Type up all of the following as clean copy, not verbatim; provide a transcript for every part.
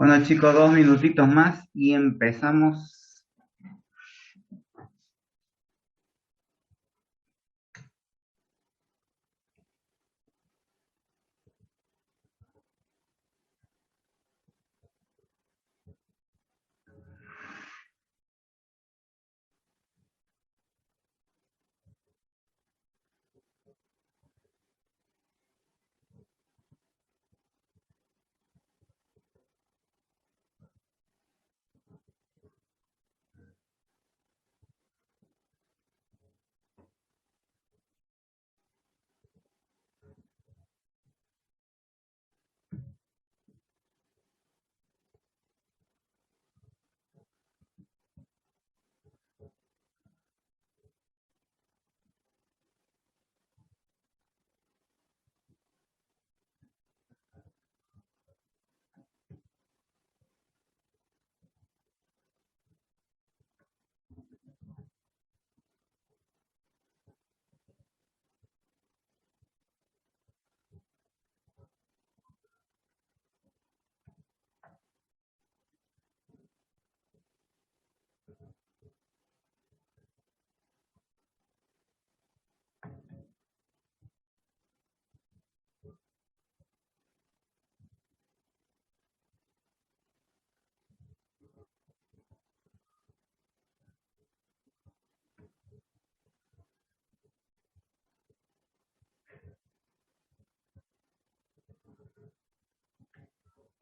Bueno, chicos, 2 minutitos más y empezamos.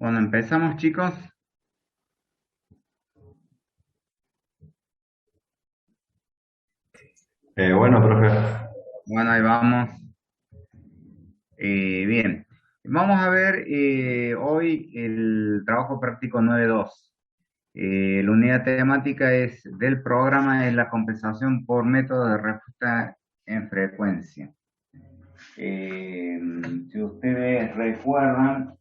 Bueno, empezamos, chicos. Bueno, profe. Bueno, ahí vamos. Bien, vamos a ver hoy el trabajo práctico 9.2. La unidad temática es del programa es la compensación por método de respuesta en frecuencia. Eh, si ustedes recuerdan,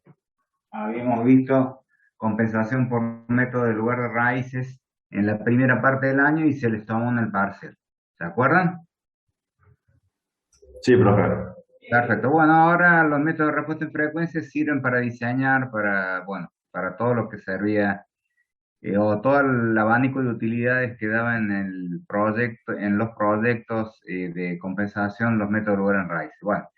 habíamos visto compensación por método de lugar de raíces en la primera parte del año y se les tomó en el parcial. ¿Se acuerdan? Sí, profe. Perfecto. Bueno, ahora los métodos de respuesta en frecuencia sirven para diseñar, bueno, para todo lo que servía, o todo el abanico de utilidades que daba en el proyecto, en los proyectos de compensación, los métodos de lugar en raíces. Bueno,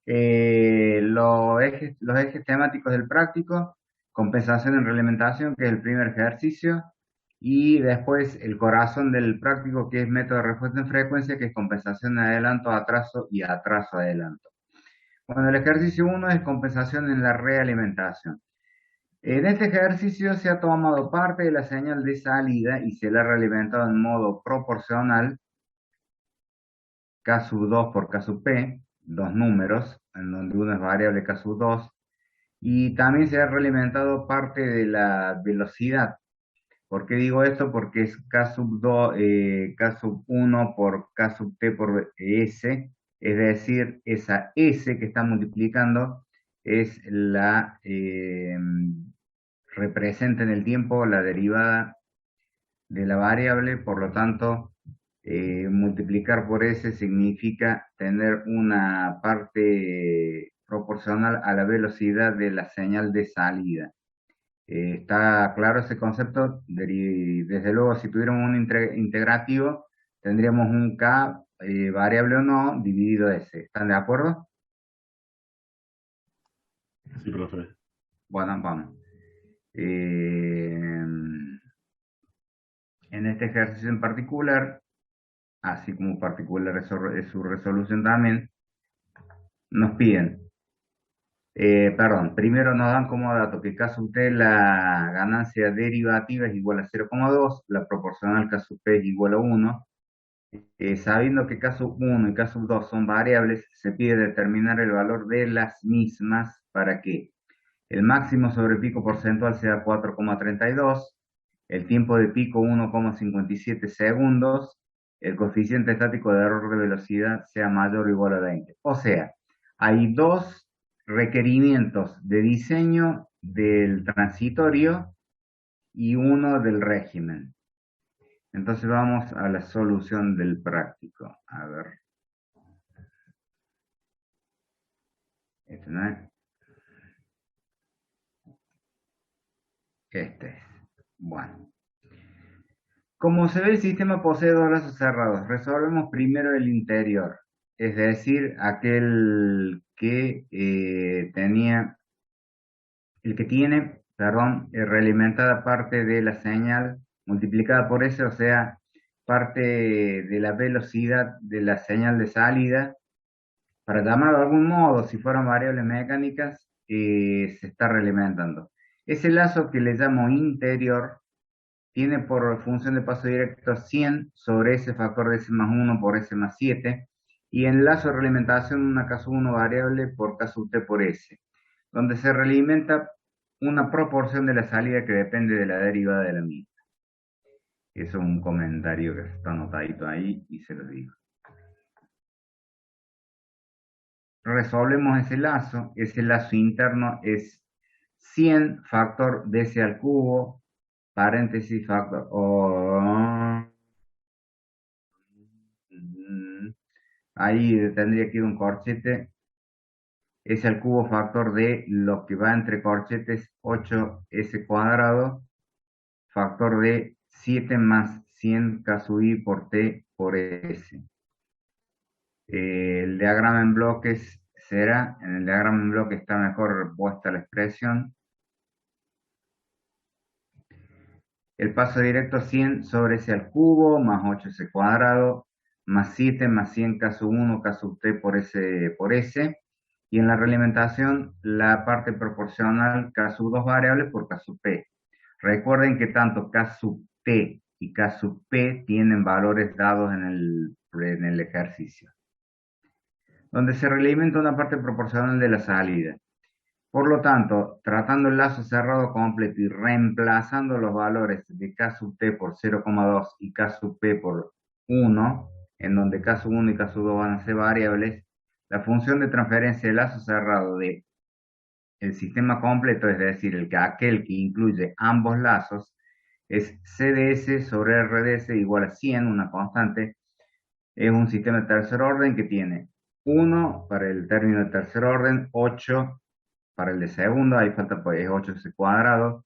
los ejes temáticos del práctico, compensación en realimentación, que es el primer ejercicio, y después el corazón del práctico, que es método de respuesta en frecuencia, que es compensación en adelanto, atraso y atraso adelanto. Bueno, el ejercicio uno es compensación en la realimentación. En este ejercicio se ha tomado parte de la señal de salida y se la ha realimentado en modo proporcional, K sub 2 por K sub P, dos números, en donde uno es variable K sub 2, y también se ha realimentado parte de la velocidad. ¿Por qué digo esto? Porque es K sub 2, K sub 1 por K sub T por S, es decir, esa S que está multiplicando es representa en el tiempo la derivada de la variable, por lo tanto, multiplicar por S significa tener una parte proporcional a la velocidad de la señal de salida. ¿Está claro ese concepto? Desde luego, si tuviéramos un integrativo, tendríamos un K, variable o no, dividido S. ¿Están de acuerdo? Sí, profe. Bueno, vamos. Eh, en este ejercicio en particular, así como particular es su resolución también, nos piden, perdón, primero nos dan como dato que K sub T la ganancia derivativa es igual a 0,2, la proporcional K sub P es igual a 1. Sabiendo que K sub 1 y K sub 2 son variables, se pide determinar el valor de las mismas para que el máximo sobre pico porcentual sea 4,32, el tiempo de pico 1,57 segundos, el coeficiente estático de error de velocidad sea mayor o igual a 20. O sea, hay dos requerimientos de diseño del transitorio y uno del régimen. Entonces vamos a la solución del práctico. A ver, este no es. Este es. Bueno. Como se ve, el sistema posee dos lazos cerrados. Resolvemos primero el interior, es decir, aquel que el que tiene, perdón, realimentada parte de la señal multiplicada por S, o sea, parte de la velocidad de la señal de salida. Para llamarlo de algún modo, si fueran variables mecánicas, se está realimentando. Ese lazo que le llamo interior tiene por función de paso directo 100 sobre S factor de S más 1 por S más 7, y en lazo de realimentación una caso 1 variable por caso T por S, donde se realimenta una proporción de la salida que depende de la derivada de la misma. Eso es un comentario que está anotadito ahí y se lo digo. Resolvemos ese lazo interno es 100 factor de S al cubo, paréntesis factor, ahí tendría que ir un corchete, S al cubo factor de lo que va entre corchetes 8S cuadrado, factor de 7 más 100 K sub I por T por S. El diagrama en bloques será, en el diagrama en bloques está mejor puesta la expresión. El paso directo 100 sobre S al cubo más 8S cuadrado más 7 más 100 K sub 1 K sub T por S. Y en la realimentación la parte proporcional K sub 2 variables por K sub P. Recuerden que tanto K sub T y K sub P tienen valores dados en el ejercicio, donde se realimenta una parte proporcional de la salida. Por lo tanto, tratando el lazo cerrado completo y reemplazando los valores de K sub T por 0,2 y K sub P por 1, en donde K sub 1 y K sub 2 van a ser variables, la función de transferencia del lazo cerrado de el sistema completo, es decir, aquel que incluye ambos lazos, es CDS sobre RDS igual a 100, una constante. Es un sistema de tercer orden que tiene 1 para el término de tercer orden, 8 para el de segundo, ahí falta pues 8C cuadrado,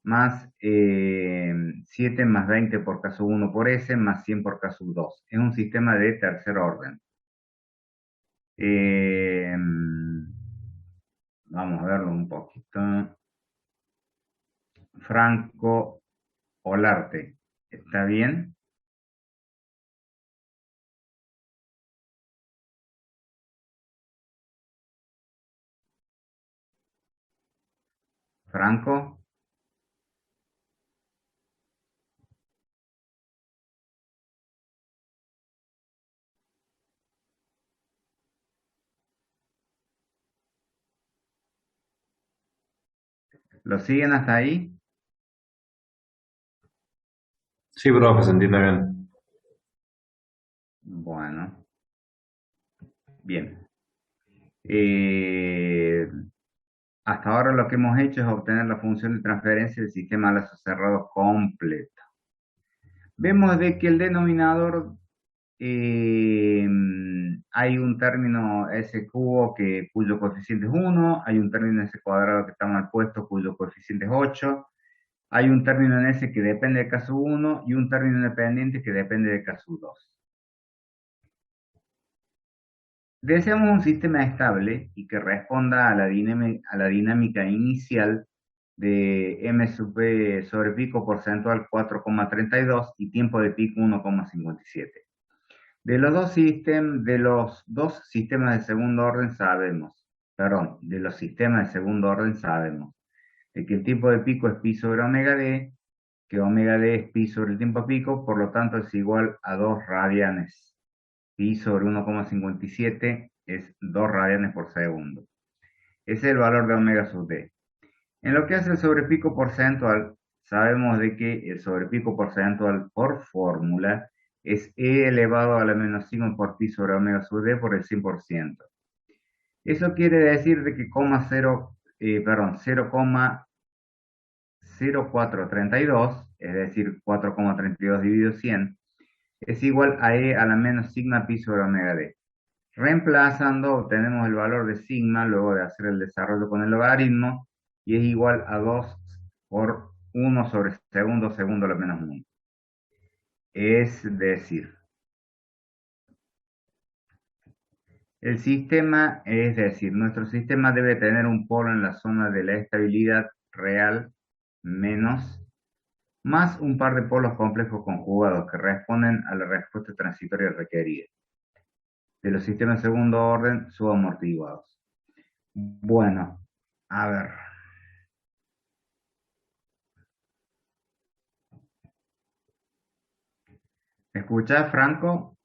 más 7 más 20 por caso 1 por S, más 100 por caso 2. Es un sistema de tercer orden. Eh, Vamos a verlo un poquito. Franco Olarte, ¿está bien? Franco, ¿lo siguen hasta ahí? Sí, profe, se entiende bien. Bueno, bien. Eh, Hasta ahora lo que hemos hecho es obtener la función de transferencia del sistema lazo cerrado completo. Vemos de que el denominador eh, hay un término S cubo cuyo coeficiente es 1, hay un término S cuadrado que está mal puesto cuyo coeficiente es 8, hay un término en S que depende de caso 1 y un término independiente que depende de caso 2. Deseamos un sistema estable y que responda a la dinámica inicial de M sub P sobre pico porcentual 4,32 y tiempo de pico 1,57. De los dos sistemas de segundo orden sabemos, perdón, de los sistemas de segundo orden sabemos de que el tiempo de pico es pi sobre omega d, que omega d es pi sobre el tiempo pico, por lo tanto es igual a 2 radianes. Pi sobre 1,57 es 2 radianes por segundo. Ese es el valor de omega sub d. En lo que hace el sobrepico porcentual, sabemos de que el sobrepico porcentual por fórmula es E elevado a la menos sigma por pi sobre omega sub d por el 100%. Eso quiere decir de que 0,0432, es decir, 4,32 dividido 100, es igual a E a la menos sigma pi sobre omega d. Reemplazando, obtenemos el valor de sigma luego de hacer el desarrollo con el logaritmo y es igual a 2 por 1 sobre segundo, segundo a la menos 1. Es decir, nuestro sistema debe tener un polo en la zona de la estabilidad real menos, más un par de polos complejos conjugados que responden a la respuesta transitoria requerida de los sistemas de segundo orden subamortiguados. Bueno, a ver. ¿Me escuchás, Franco?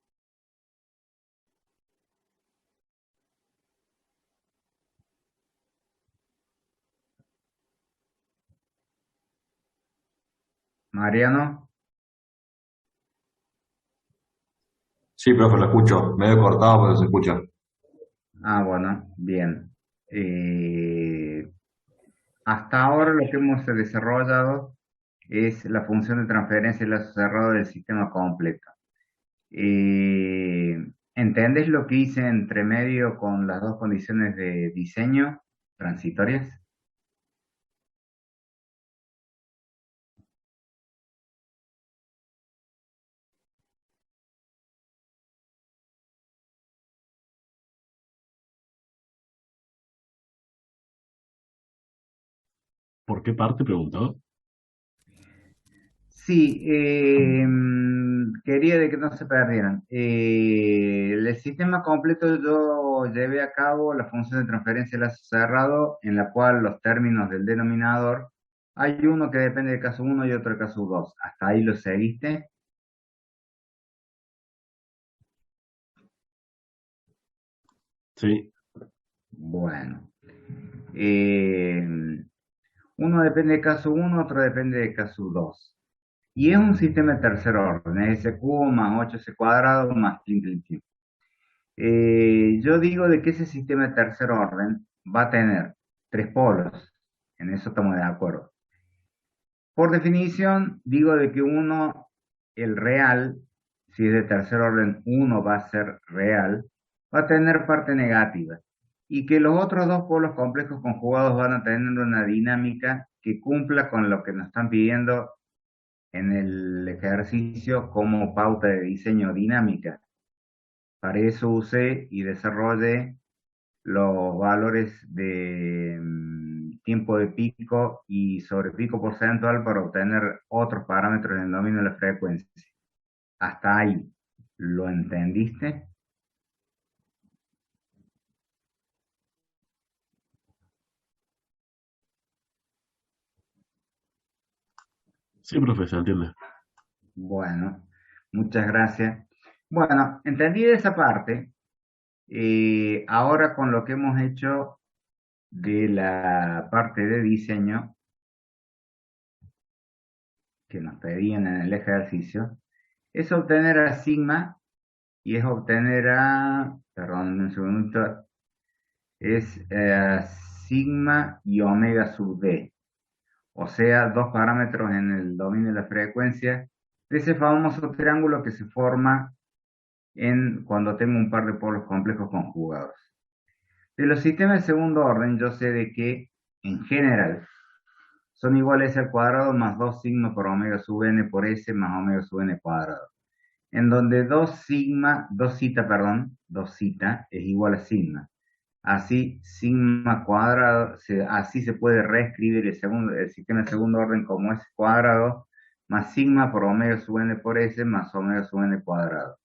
Mariano. Sí, profe, lo escucho. Medio cortado, pero se escucha. Ah, bueno, bien. Eh, Hasta ahora lo que hemos desarrollado es la función de transferencia y lazo cerrado del sistema completo. Eh, ¿Entendés lo que hice entre medio con las dos condiciones de diseño transitorias? ¿Por qué parte preguntó? Sí, quería de que no se perdieran. El sistema completo yo llevé a cabo la función de transferencia de lazo cerrado, en la cual los términos del denominador, hay uno que depende del caso uno y otro del caso 2. ¿Hasta ahí lo seguiste? Sí, Bueno. Eh, Uno depende del caso uno, otro depende del caso 2. Y es un sistema de tercer orden, es S cubo más 8S cuadrado más tin, tin, tin. Yo digo de que ese sistema de tercer orden va a tener tres polos, en eso estamos de acuerdo. Por definición, digo de que uno, el real, si es de tercer orden, uno va a ser real, va a tener parte negativa. Y que los otros dos polos complejos conjugados van a tener una dinámica que cumpla con lo que nos están pidiendo en el ejercicio como pauta de diseño dinámica. Para eso usé y desarrollé los valores de tiempo de pico y sobre pico porcentual para obtener otros parámetros en el dominio de la frecuencia. Hasta ahí, ¿lo entendiste? sí, profe, se entiende. Bueno, muchas gracias. Bueno, entendí esa parte. Ahora con lo que hemos hecho de la parte de diseño que nos pedían en el ejercicio, es obtener a sigma y es obtener a, perdón, un segundito, es sigma y omega sub d, o sea, dos parámetros en el dominio de la frecuencia de ese famoso triángulo que se forma cuando tengo un par de polos complejos conjugados. De los sistemas de segundo orden, yo sé de que, en general, son iguales al cuadrado más 2 sigma por omega sub n por s más omega sub n cuadrado. En donde 2 sigma, 2 zeta, perdón, 2 zeta es igual a sigma. Así, sigma cuadrado, así se puede reescribir el sistema de segundo orden como s cuadrado más sigma por omega sub n por s más omega sub n cuadrado.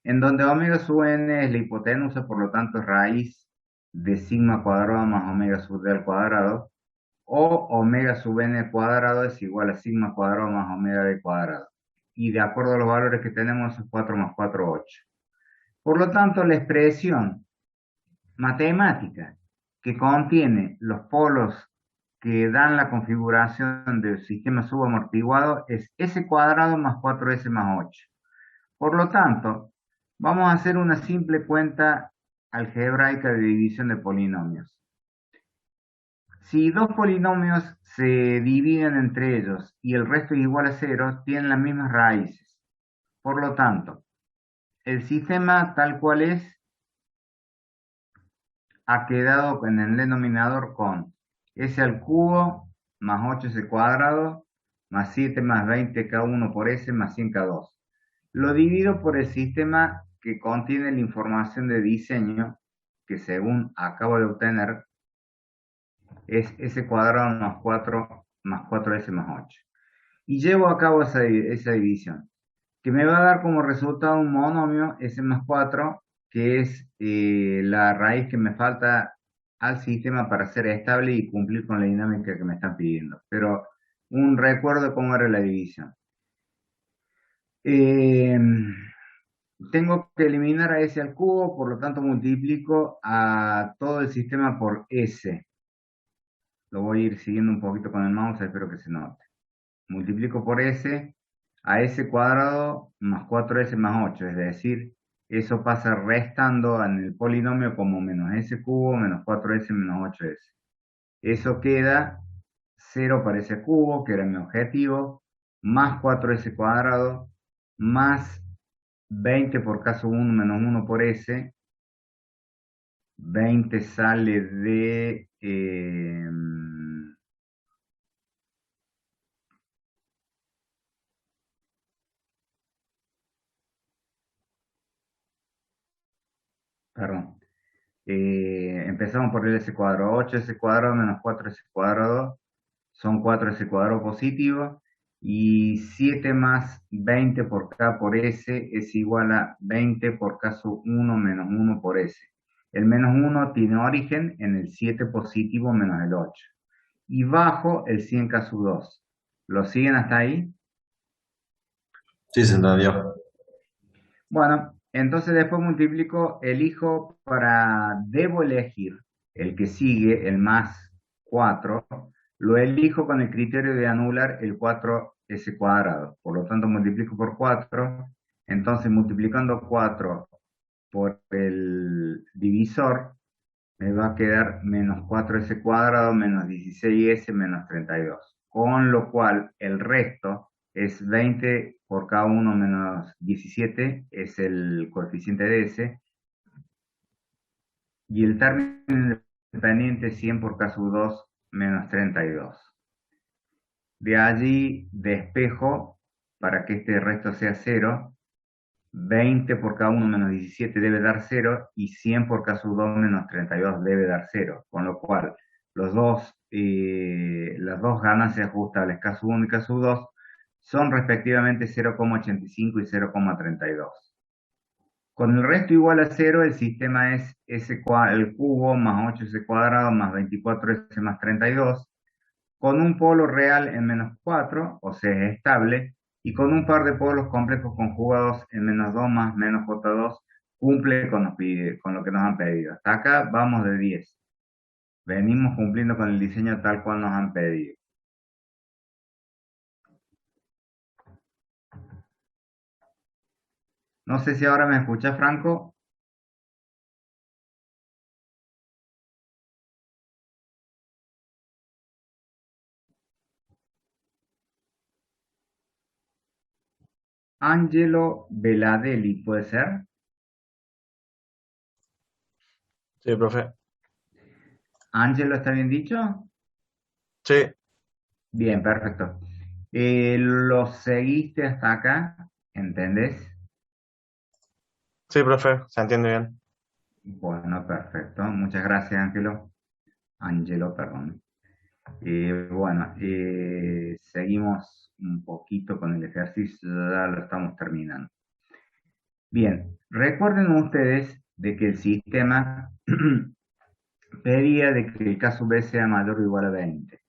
En donde omega sub n es la hipotenusa, por lo tanto es raíz de sigma cuadrado más omega sub d al cuadrado, o omega sub n cuadrado es igual a sigma cuadrado más omega d cuadrado. Y de acuerdo a los valores que tenemos, es 4 más 4, 8. Por lo tanto, la expresión matemática que contiene los polos que dan la configuración del sistema subamortiguado es s cuadrado más 4s más 8. Por lo tanto, vamos a hacer una simple cuenta algebraica de división de polinomios. Si dos polinomios se dividen entre ellos y el resto es igual a cero, tienen las mismas raíces. Por lo tanto, el sistema tal cual es ha quedado en el denominador con s al cubo más 8s cuadrado más 7 más 20K1 por S más 100K2. Lo divido por el sistema que contiene la información de diseño, que según acabo de obtener, es S cuadrado más 4S más 8. Y llevo a cabo esa división, que me va a dar como resultado un monomio S más 4, que es la raíz que me falta al sistema para ser estable y cumplir con la dinámica que me están pidiendo. Pero un recuerdo de cómo era la división. Eh, Tengo que eliminar a S al cubo, por lo tanto multiplico a todo el sistema por S. Lo voy a ir siguiendo un poquito con el mouse, espero que se note. Multiplico por S a S cuadrado más 4S más 8, es decir, eso pasa restando en el polinomio como menos S cubo menos 4S menos 8S. Eso queda 0 para S cubo, que era mi objetivo, más 4S cuadrado, más 20 por caso 1 menos 1 por S. 20 sale de... perdón. Empezamos por el S cuadrado. 8S cuadrado menos 4S cuadrado son 4S cuadrado positivo. Y 7 más 20 por K por S es igual a 20 por caso 1 menos 1 por S. El menos 1 tiene origen en el 7 positivo menos el 8. Y bajo el 100K sub 2. ¿Lo siguen hasta ahí? Sí, se entendió. Bueno, entonces después multiplico, elijo debo elegir el que sigue, el más 4, lo elijo con el criterio de anular el 4S cuadrado. Por lo tanto, multiplico por 4, entonces multiplicando 4 por el divisor, me va a quedar menos 4S cuadrado menos 16S menos 32. Con lo cual el resto es 20 por K1 menos 17, es el coeficiente de S, y el término independiente 100 por K2 menos 32. De allí despejo para que este resto sea 0. 20 por K1 menos 17 debe dar 0 y 100 por K2 menos 32 debe dar 0, con lo cual las dos ganancias ajustables K1 y K2 son respectivamente 0,85 y 0,32. Con el resto igual a 0, el sistema es el cubo más 8S cuadrado más 24S más 32, con un polo real en menos 4, o sea, es estable, y con un par de polos complejos conjugados en menos 2 más menos J2, cumple con lo que nos han pedido. Hasta acá vamos de 10. Venimos cumpliendo con el diseño tal cual nos han pedido. No sé si ahora me escucha, Franco. Angelo Veladelli, ¿puede ser? Sí, profe. ¿Angelo está bien dicho? Sí, Bien, perfecto. ¿Lo seguiste hasta acá? ¿Entendés? sí, profe, se entiende bien. Bueno, perfecto. Muchas gracias, Ángelo. Angelo, perdón. Bueno, seguimos un poquito con el ejercicio, ya lo estamos terminando. Bien, recuerden ustedes de que el sistema pedía de que el caso B sea mayor o igual a 20.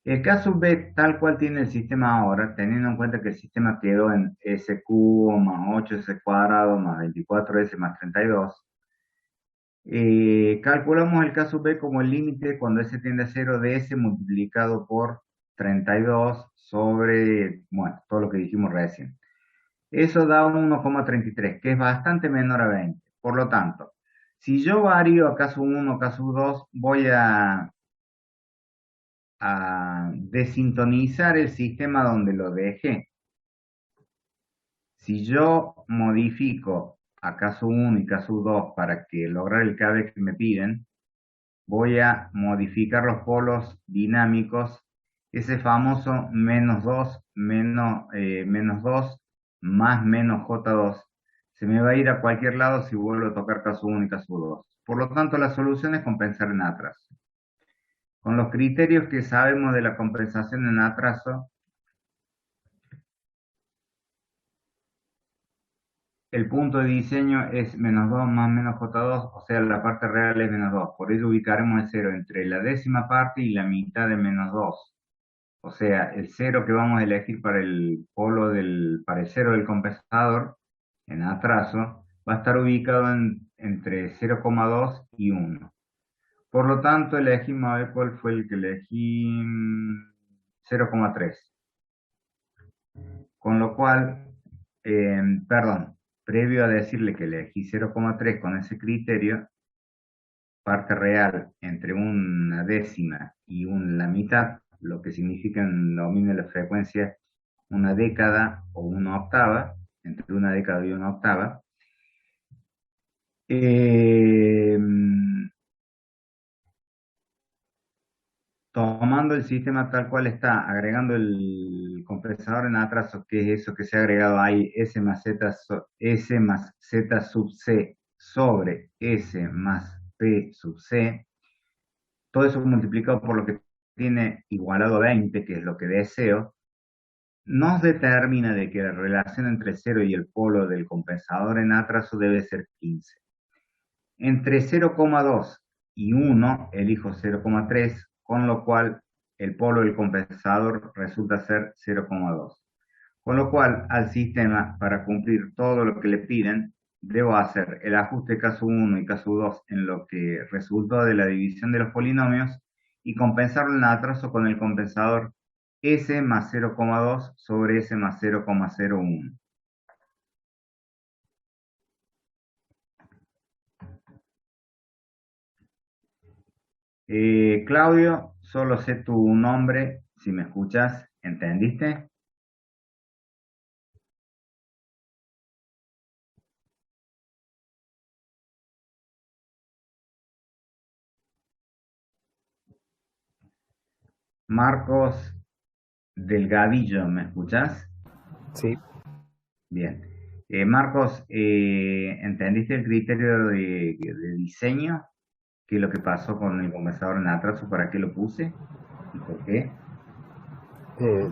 El caso B, tal cual tiene el sistema ahora, teniendo en cuenta que el sistema quedó en S cubo más 8S cuadrado más 24S más 32, calculamos el caso B como el límite cuando S tiende a 0 de S multiplicado por 32 sobre, bueno, todo lo que dijimos recién. Eso da un 1,33, que es bastante menor a 20. Por lo tanto, si yo varío a caso 1, caso 2, voy a desintonizar el sistema donde lo dejé. Si yo modifico a caso 1 y caso 2 para que lograr el KB que me piden, voy a modificar los polos dinámicos ese famoso menos 2 más menos J2 se me va a ir a cualquier lado si vuelvo a tocar caso 1 y caso 2. Por lo tanto, la solución es compensar en atraso. Con los criterios que sabemos de la compensación en atraso, el punto de diseño es menos 2 más menos J2, o sea, la parte real es menos 2. Por ello ubicaremos el 0 entre la décima parte y la mitad de menos 2. O sea, el 0 que vamos a elegir para el para el 0 del compensador en atraso va a estar ubicado entre 0,2 y 1. Por lo tanto, elegimos a ver cuál fue el que elegí, 0,3. Con lo cual, perdón, previo a decirle que elegí 0,3 con ese criterio, parte real entre una décima y la mitad, lo que significa en dominio de la frecuencia una década o una octava, entre una década y una octava. Eh, Tomando el sistema tal cual está, agregando el compensador en atraso, que es eso que se ha agregado ahí, S más Z sub C sobre S más P sub C, todo eso multiplicado por lo que tiene igualado a 20, que es lo que deseo, nos determina de que la relación entre 0 y el polo del compensador en atraso debe ser 15. Entre 0,2 y 1 elijo 0,3, con lo cual el polo del compensador resulta ser 0,2. Con lo cual, al sistema, para cumplir todo lo que le piden, debo hacer el ajuste caso 1 y caso 2 en lo que resultó de la división de los polinomios y compensarlo en atraso con el compensador S más 0,2 sobre S más 0,01. Claudio, solo sé tu nombre, si me escuchas, ¿entendiste? Marcos Delgadillo, ¿me escuchas? Sí, Bien. Marcos, ¿entendiste el criterio de diseño? ¿Qué es lo que pasó con el compensador en atraso? ¿Para qué lo puse? ¿Y por qué?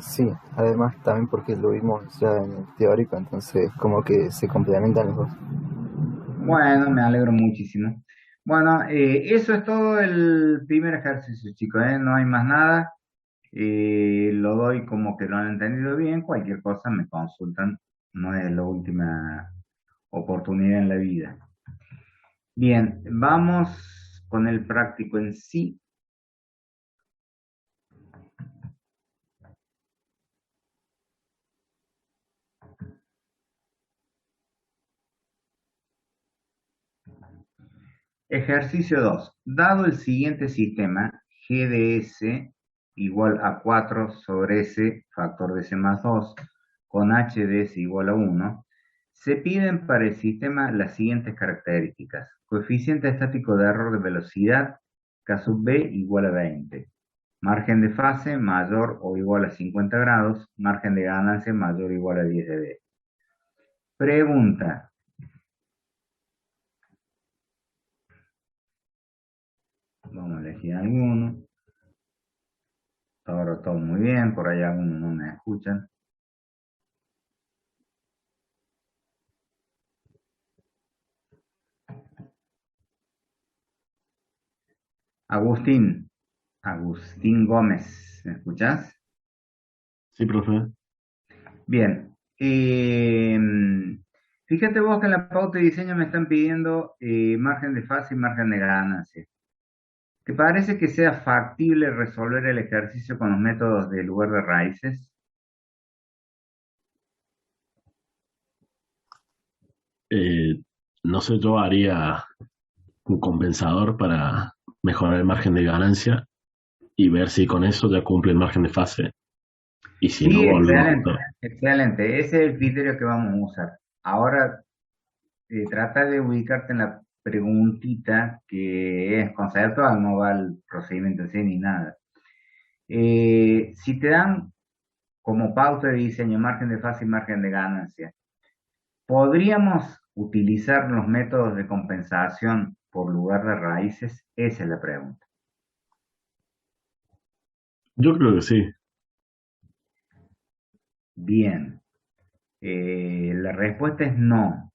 sí, además también porque lo vimos ya en el teórico, entonces como que se complementan los dos. Bueno, me alegro muchísimo. Bueno, eso es todo el primer ejercicio, chicos, ¿eh? No hay más nada. Lo doy como que lo han entendido bien. Cualquier cosa me consultan. No es la última oportunidad en la vida. Bien, vamos con el práctico en sí. Ejercicio 2. Dado el siguiente sistema, G de S igual a 4 sobre S factor de S más 2, con H de S igual a 1, se piden para el sistema las siguientes características. Coeficiente estático de error de velocidad, K sub B igual a 20. Margen de fase mayor o igual a 50 grados, margen de ganancia mayor o igual a 10 dB. Pregunta. Vamos a elegir alguno. Ahora todo muy bien, por ahí algunos no me escuchan. Agustín, Agustín Gómez, ¿me escuchás? Sí, profe. Bien. Fíjate vos que en la pauta de diseño me están pidiendo margen de fase y margen de ganancia. ¿Te parece que sea factible resolver el ejercicio con los métodos de lugar de raíces? Eh, no sé, yo haría un compensador para mejorar el margen de ganancia y ver si con eso ya cumple el margen de fase. Y si no, Sí, volvemos a excelente, juntar. excelente. Ese es el criterio que vamos a usar. Ahora trata de ubicarte en la preguntita que es conceptual, no va al procedimiento en sí ni nada. Si te dan como pauta de diseño margen de fase y margen de ganancia, ¿podríamos utilizar los métodos de compensación por lugar de raíces? Esa es la pregunta. Yo creo que sí. Bien, la respuesta es no,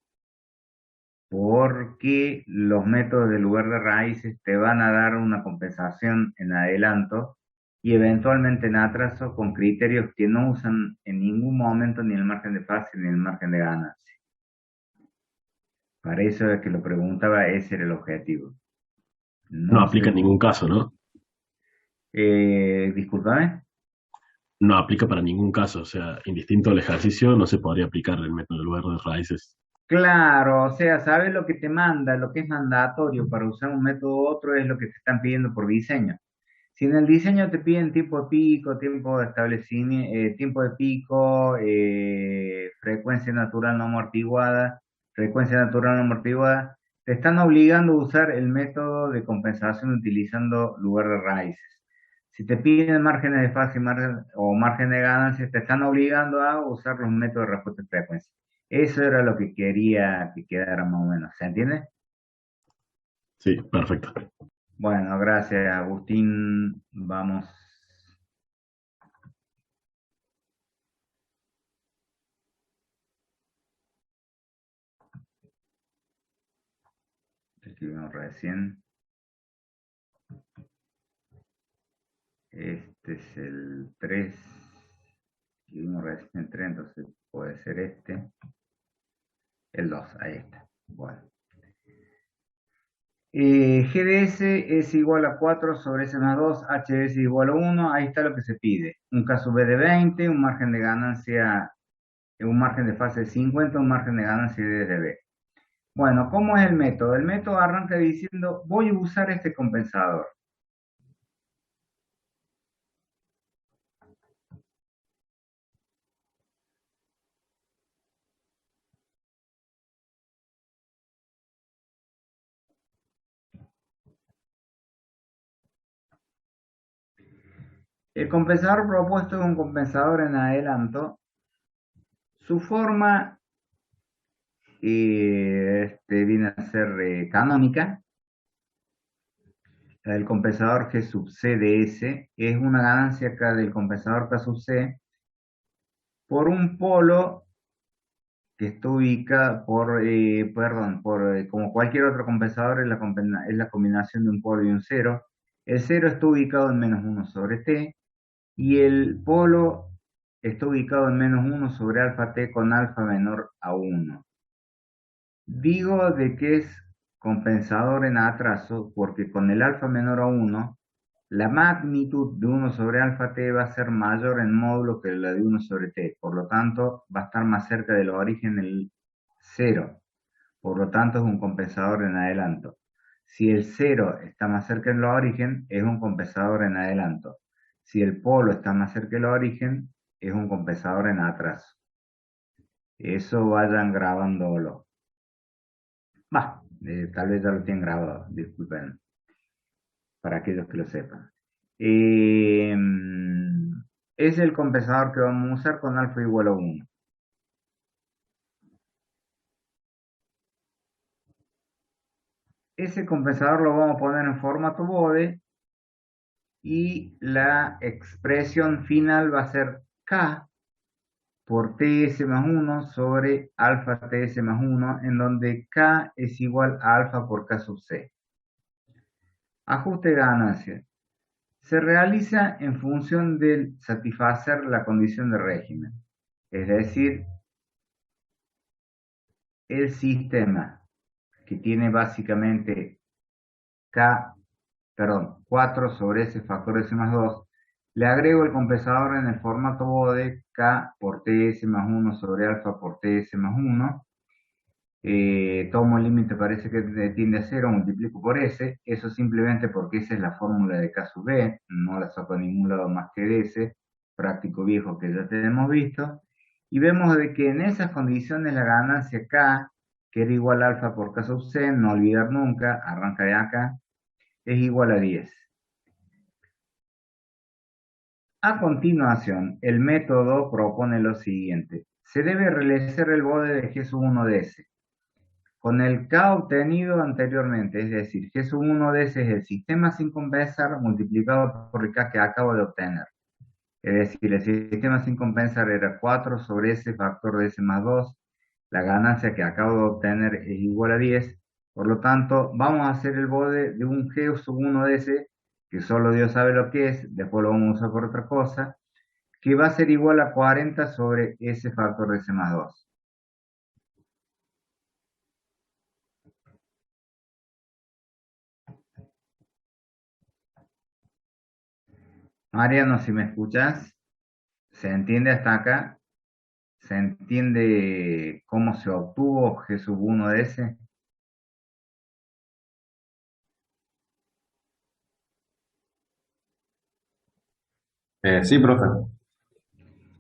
porque los métodos de lugar de raíces te van a dar una compensación en adelanto y eventualmente en atraso con criterios que no usan en ningún momento ni el margen de fase ni el margen de ganancia. Para eso es que lo preguntaba, ese era el objetivo. No No aplica se... en ningún caso, ¿no? Discúlpame. No aplica para ningún caso. O sea, indistinto al ejercicio, no se podría aplicar el método de lugar de raíces. Claro, o sea, sabes lo que te manda, lo que es mandatorio para usar un método u otro es lo que te están pidiendo por diseño. Si en el diseño te piden tiempo de pico, tiempo de establecimiento, tiempo de pico, frecuencia natural no amortiguada, frecuencia natural no amortiguada, te están obligando a usar el método de compensación utilizando lugar de raíces. Si te piden márgenes de fase o margen de ganancia, te están obligando a usar los métodos de respuesta de frecuencia. Eso era lo que quería que quedara más o menos. ¿Se entiende? Sí, perfecto. Bueno, gracias, Agustín. Vamos. Escribimos recién. Este es el 3. Escribimos recién el 3, entonces puede ser este. El 2, ahí está. Bueno. GDS es igual a 4 sobre S más 2, HS igual a 1, ahí está lo que se pide. Un caso B de 20, un margen de ganancia, un margen de fase de 50, un margen de ganancia de B. Bueno, ¿cómo es el método? El método arranca diciendo, voy a usar este compensador. El compensador propuesto es un compensador en adelanto. Su forma viene a ser canónica. La del compensador G sub C de S es una ganancia acá del compensador K sub C por un polo que está ubicado como cualquier otro compensador es la combinación de un polo y un cero. El cero está ubicado en menos 1 sobre T y el polo está ubicado en menos 1 sobre alfa T con alfa menor a 1. Digo de que es compensador en atraso porque con el alfa menor a 1, la magnitud de 1 sobre alfa t va a ser mayor en módulo que la de 1 sobre t. Por lo tanto, va a estar más cerca del origen el 0. Por lo tanto, es un compensador en adelanto. Si el 0 está más cerca del origen, es un compensador en adelanto. Si el polo está más cerca del origen, es un compensador en atraso. Eso vayan grabándolo. Tal vez ya lo tienen grabado, disculpen, para aquellos que lo sepan. Eh, es el compensador que vamos a usar con alfa igual a 1. Ese compensador lo vamos a poner en formato bode y la expresión final va a ser K por TS más 1 sobre alfa TS más 1, en donde K es igual a alfa por K sub C. Ajuste de ganancia. Se realiza en función de satisfacer la condición de régimen. Es decir, el sistema que tiene básicamente 4 sobre S factor S más 2, le agrego el compensador en el formato bode K por TS más 1 sobre alfa por TS más 1. Tomo el límite, parece que tiende a 0, multiplico por S. Eso simplemente porque esa es la fórmula de K sub B, no la saco a ningún lado más que de S, práctico viejo que ya tenemos visto. Y vemos de que en esas condiciones la ganancia K, que era igual a alfa por K sub C, no olvidar nunca, arranca de acá, es igual a 10. A continuación, el método propone lo siguiente. Se debe realizar el bode de G sub 1 de S. Con el K obtenido anteriormente, es decir, G sub 1 de S es el sistema sin compensar multiplicado por el K que acabo de obtener. Es decir, el sistema sin compensar era 4 sobre S factor de S más 2. La ganancia que acabo de obtener es igual a 10. Por lo tanto, vamos a hacer el bode de un G sub 1 de S, que solo Dios sabe lo que es, después lo vamos a usar por otra cosa, que va a ser igual a 40 sobre S factor de S más 2. Mariano, si me escuchas, ¿se entiende hasta acá? ¿Se entiende cómo se obtuvo G sub 1 de S? Sí, profe.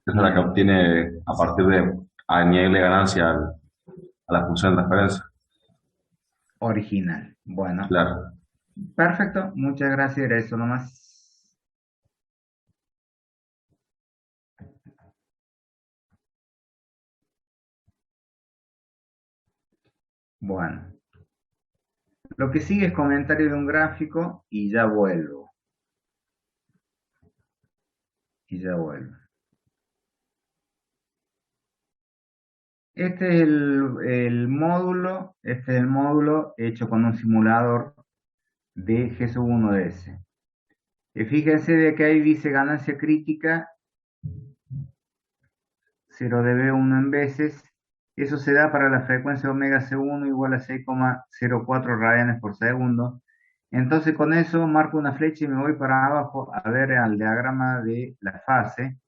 Esa es la que Bien, obtiene a partir de añadirle ganancia a la función de transferencia. original. Bueno, Claro. perfecto, muchas gracias, era eso nomás. Bueno, lo que sigue es comentario de un gráfico y ya vuelvo. Y ya vuelvo. Este es el módulo hecho con un simulador de G sub 1 de S. Fíjense de que ahí dice ganancia crítica 0 de B1 en veces. Eso se da para la frecuencia omega C1 igual a 6,04 radianes por segundo. Entonces con eso marco una flecha y me voy para abajo a ver al diagrama de la fase.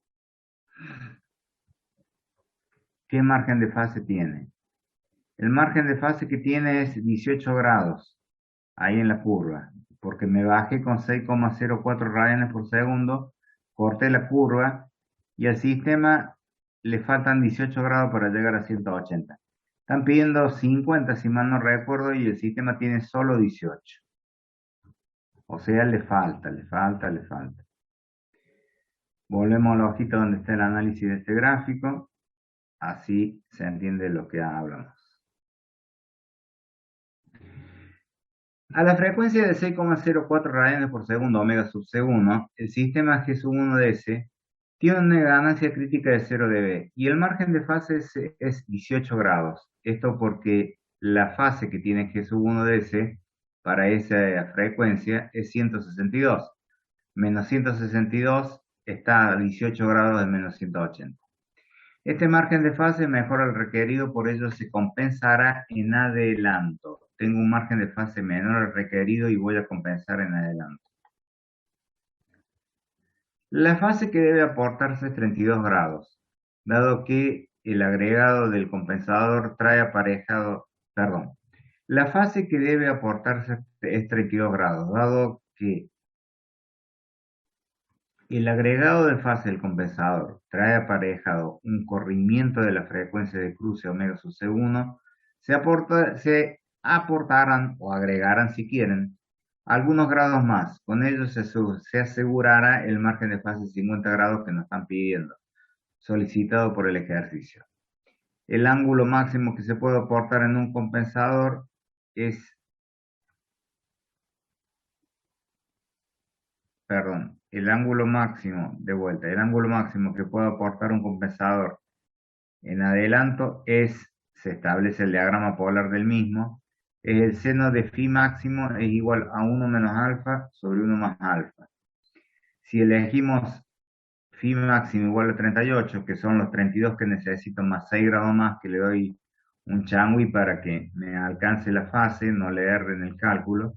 ¿Qué margen de fase tiene? El margen de fase que tiene es 18 grados, ahí en la curva, porque me bajé con 6,04 radianes por segundo, corté la curva y al sistema le faltan 18 grados para llegar a 180. Están pidiendo 50 si mal no recuerdo y el sistema tiene solo 18. O sea, le falta, le falta, le falta. Volvemos a la hojita donde está el análisis de este gráfico, así se entiende lo que hablamos. A la frecuencia de 6,04 radianes por segundo omega sub C1, el sistema G sub 1 de S tiene una ganancia crítica de 0 dB y el margen de fase es 18 grados. Esto porque la fase que tiene G sub 1 de S para esa frecuencia es 162. Menos 162 está a 18 grados de menos 180. Este margen de fase mejora el requerido, por ello se compensará en adelanto. Tengo un margen de fase menor al requerido y voy a compensar en adelanto. La fase que debe aportarse es 32 grados, dado que el agregado del compensador trae aparejado, perdón, la fase que debe aportarse es 32 grados, dado que el agregado de fase del compensador trae aparejado un corrimiento de la frecuencia de cruce omega sub C1, se aportarán o agregarán si quieren algunos grados más. Con ello se asegurará el margen de fase 50 grados que nos están pidiendo, solicitado por el ejercicio. El ángulo máximo que se puede aportar en un compensador es, perdón, el ángulo máximo, de vuelta, el ángulo máximo que puede aportar un compensador en adelanto se establece el diagrama polar del mismo, es el seno de phi máximo es igual a 1 menos alfa sobre 1 más alfa. Si elegimos phi máximo igual a 38, que son los 32 que necesito más 6 grados más, que le doy un changui para que me alcance la fase, no le erre en el cálculo,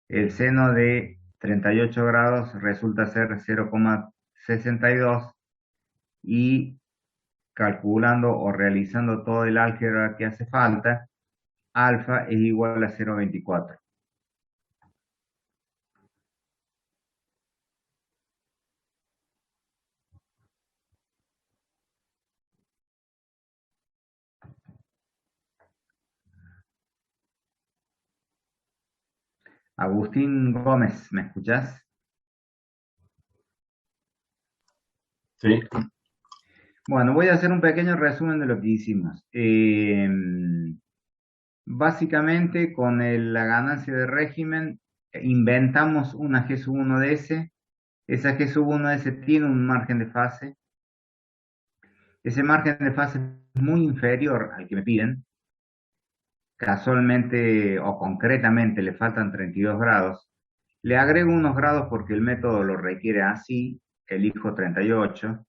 el seno de 38 grados resulta ser 0,62 y calculando o realizando todo el álgebra que hace falta, alfa es igual a 0,24. Agustín Gómez, ¿me escuchás? Sí, Bueno, voy a hacer un pequeño resumen de lo que hicimos. Básicamente, con la ganancia de régimen, inventamos una G sub 1DS. Esa G sub 1DS tiene un margen de fase. Ese margen de fase es muy inferior al que me piden. Casualmente o concretamente le faltan 32 grados. Le agrego unos grados porque el método lo requiere así, elijo 38.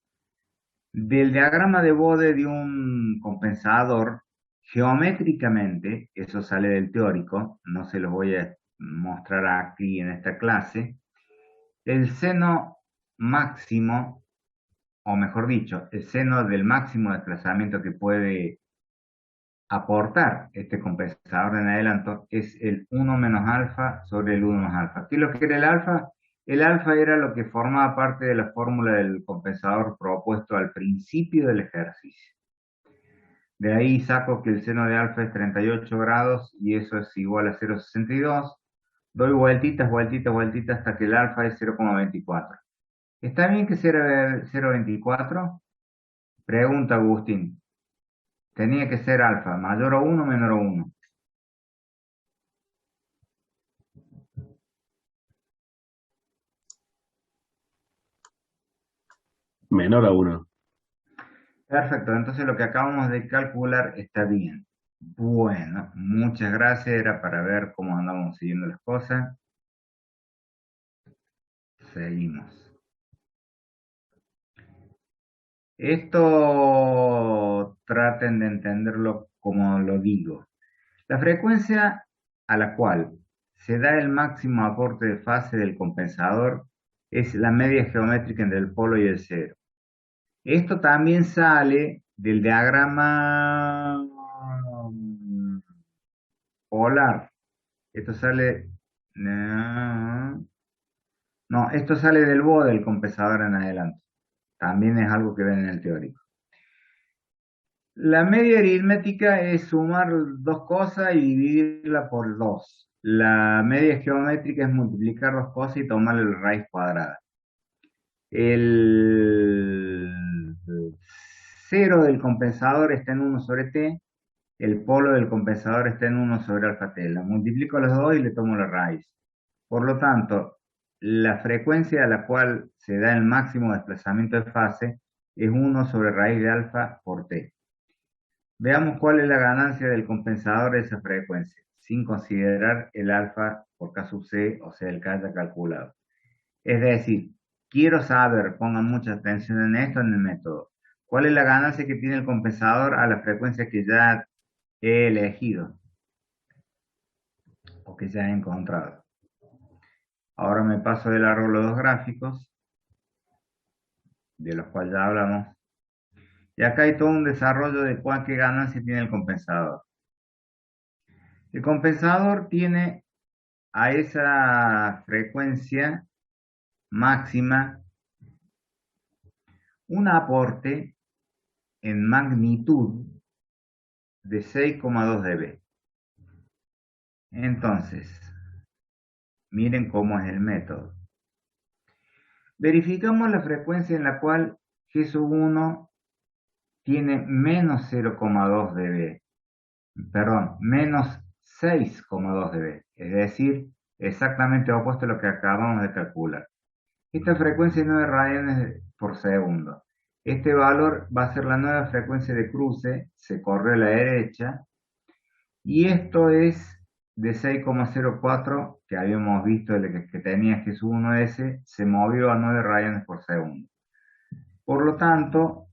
Del diagrama de Bode de un compensador, geométricamente, eso sale del teórico, no se los voy a mostrar aquí en esta clase, el seno máximo, o mejor dicho, el seno del máximo desplazamiento que puede aportar este compensador en adelanto es el 1 menos alfa sobre el 1 más alfa. ¿Qué es lo que era el alfa? El alfa era lo que formaba parte de la fórmula del compensador propuesto al principio del ejercicio. De ahí saco que el seno de alfa es 38 grados y eso es igual a 0,62. Doy vueltitas, vueltitas, vueltitas hasta que el alfa es 0,24. ¿Está bien que sea 0,24? Pregunta Agustín. Tenía que ser alfa, mayor a 1 o menor a 1. menor a 1. Perfecto, entonces lo que acabamos de calcular está bien. Bueno, muchas gracias, era para ver cómo andamos siguiendo las cosas. Seguimos. Esto traten de entenderlo como lo digo. La frecuencia a la cual se da el máximo aporte de fase del compensador es la media geométrica entre el polo y el cero. Esto también sale del diagrama polar. Esto sale. No, no, esto sale del BODE del compensador en adelante. También es algo que ven en el teórico. La media aritmética es sumar dos cosas y dividirla por dos. La media geométrica es multiplicar dos cosas y tomarle la raíz cuadrada. El cero del compensador está en 1 sobre t, el polo del compensador está en 1 sobre alfa t. La multiplico a los dos y le tomo la raíz. Por lo tanto, la frecuencia a la cual se da el máximo desplazamiento de fase es 1 sobre raíz de alfa por t. Veamos cuál es la ganancia del compensador de esa frecuencia, sin considerar el alfa por K sub c, o sea, el que haya calculado. Es decir, quiero saber, pongan mucha atención en esto en el método, cuál es la ganancia que tiene el compensador a la frecuencia que ya he elegido o que ya he encontrado. Ahora me paso de largo los dos gráficos, de los cuales ya hablamos, y acá hay todo un desarrollo de qué ganancia tiene el compensador. El compensador tiene a esa frecuencia máxima un aporte en magnitud de 6,2 dB. Entonces, miren cómo es el método. Verificamos la frecuencia en la cual G sub 1 tiene menos 0,2 dB, perdón, menos 6,2 dB, es decir, exactamente opuesto a lo que acabamos de calcular. Esta frecuencia es 9 radianes por segundo. Este valor va a ser la nueva frecuencia de cruce, se corre a la derecha, y esto es de 6,04 que habíamos visto que tenía G sub 1S, se movió a 9 radianes por segundo. Por lo tanto,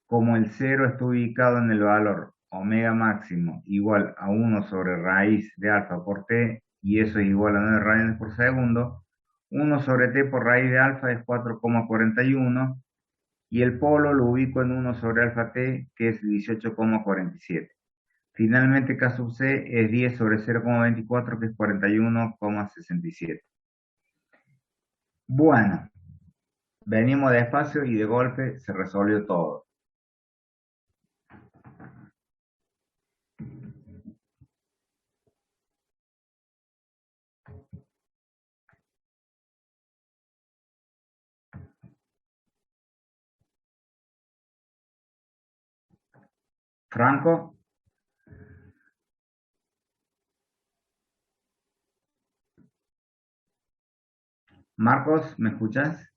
como el 0 está ubicado en el valor omega máximo igual a 1 sobre raíz de alfa por t, y eso es igual a 9 radianes por segundo, 1 sobre t por raíz de alfa es 4,41, y el polo lo ubico en 1 sobre alfa t, que es 18,47. Finalmente, K sub c es 10 sobre 0,24, que es 41,67. Bueno, venimos despacio y de golpe se resolvió todo. Franco, Marcos, ¿me escuchas?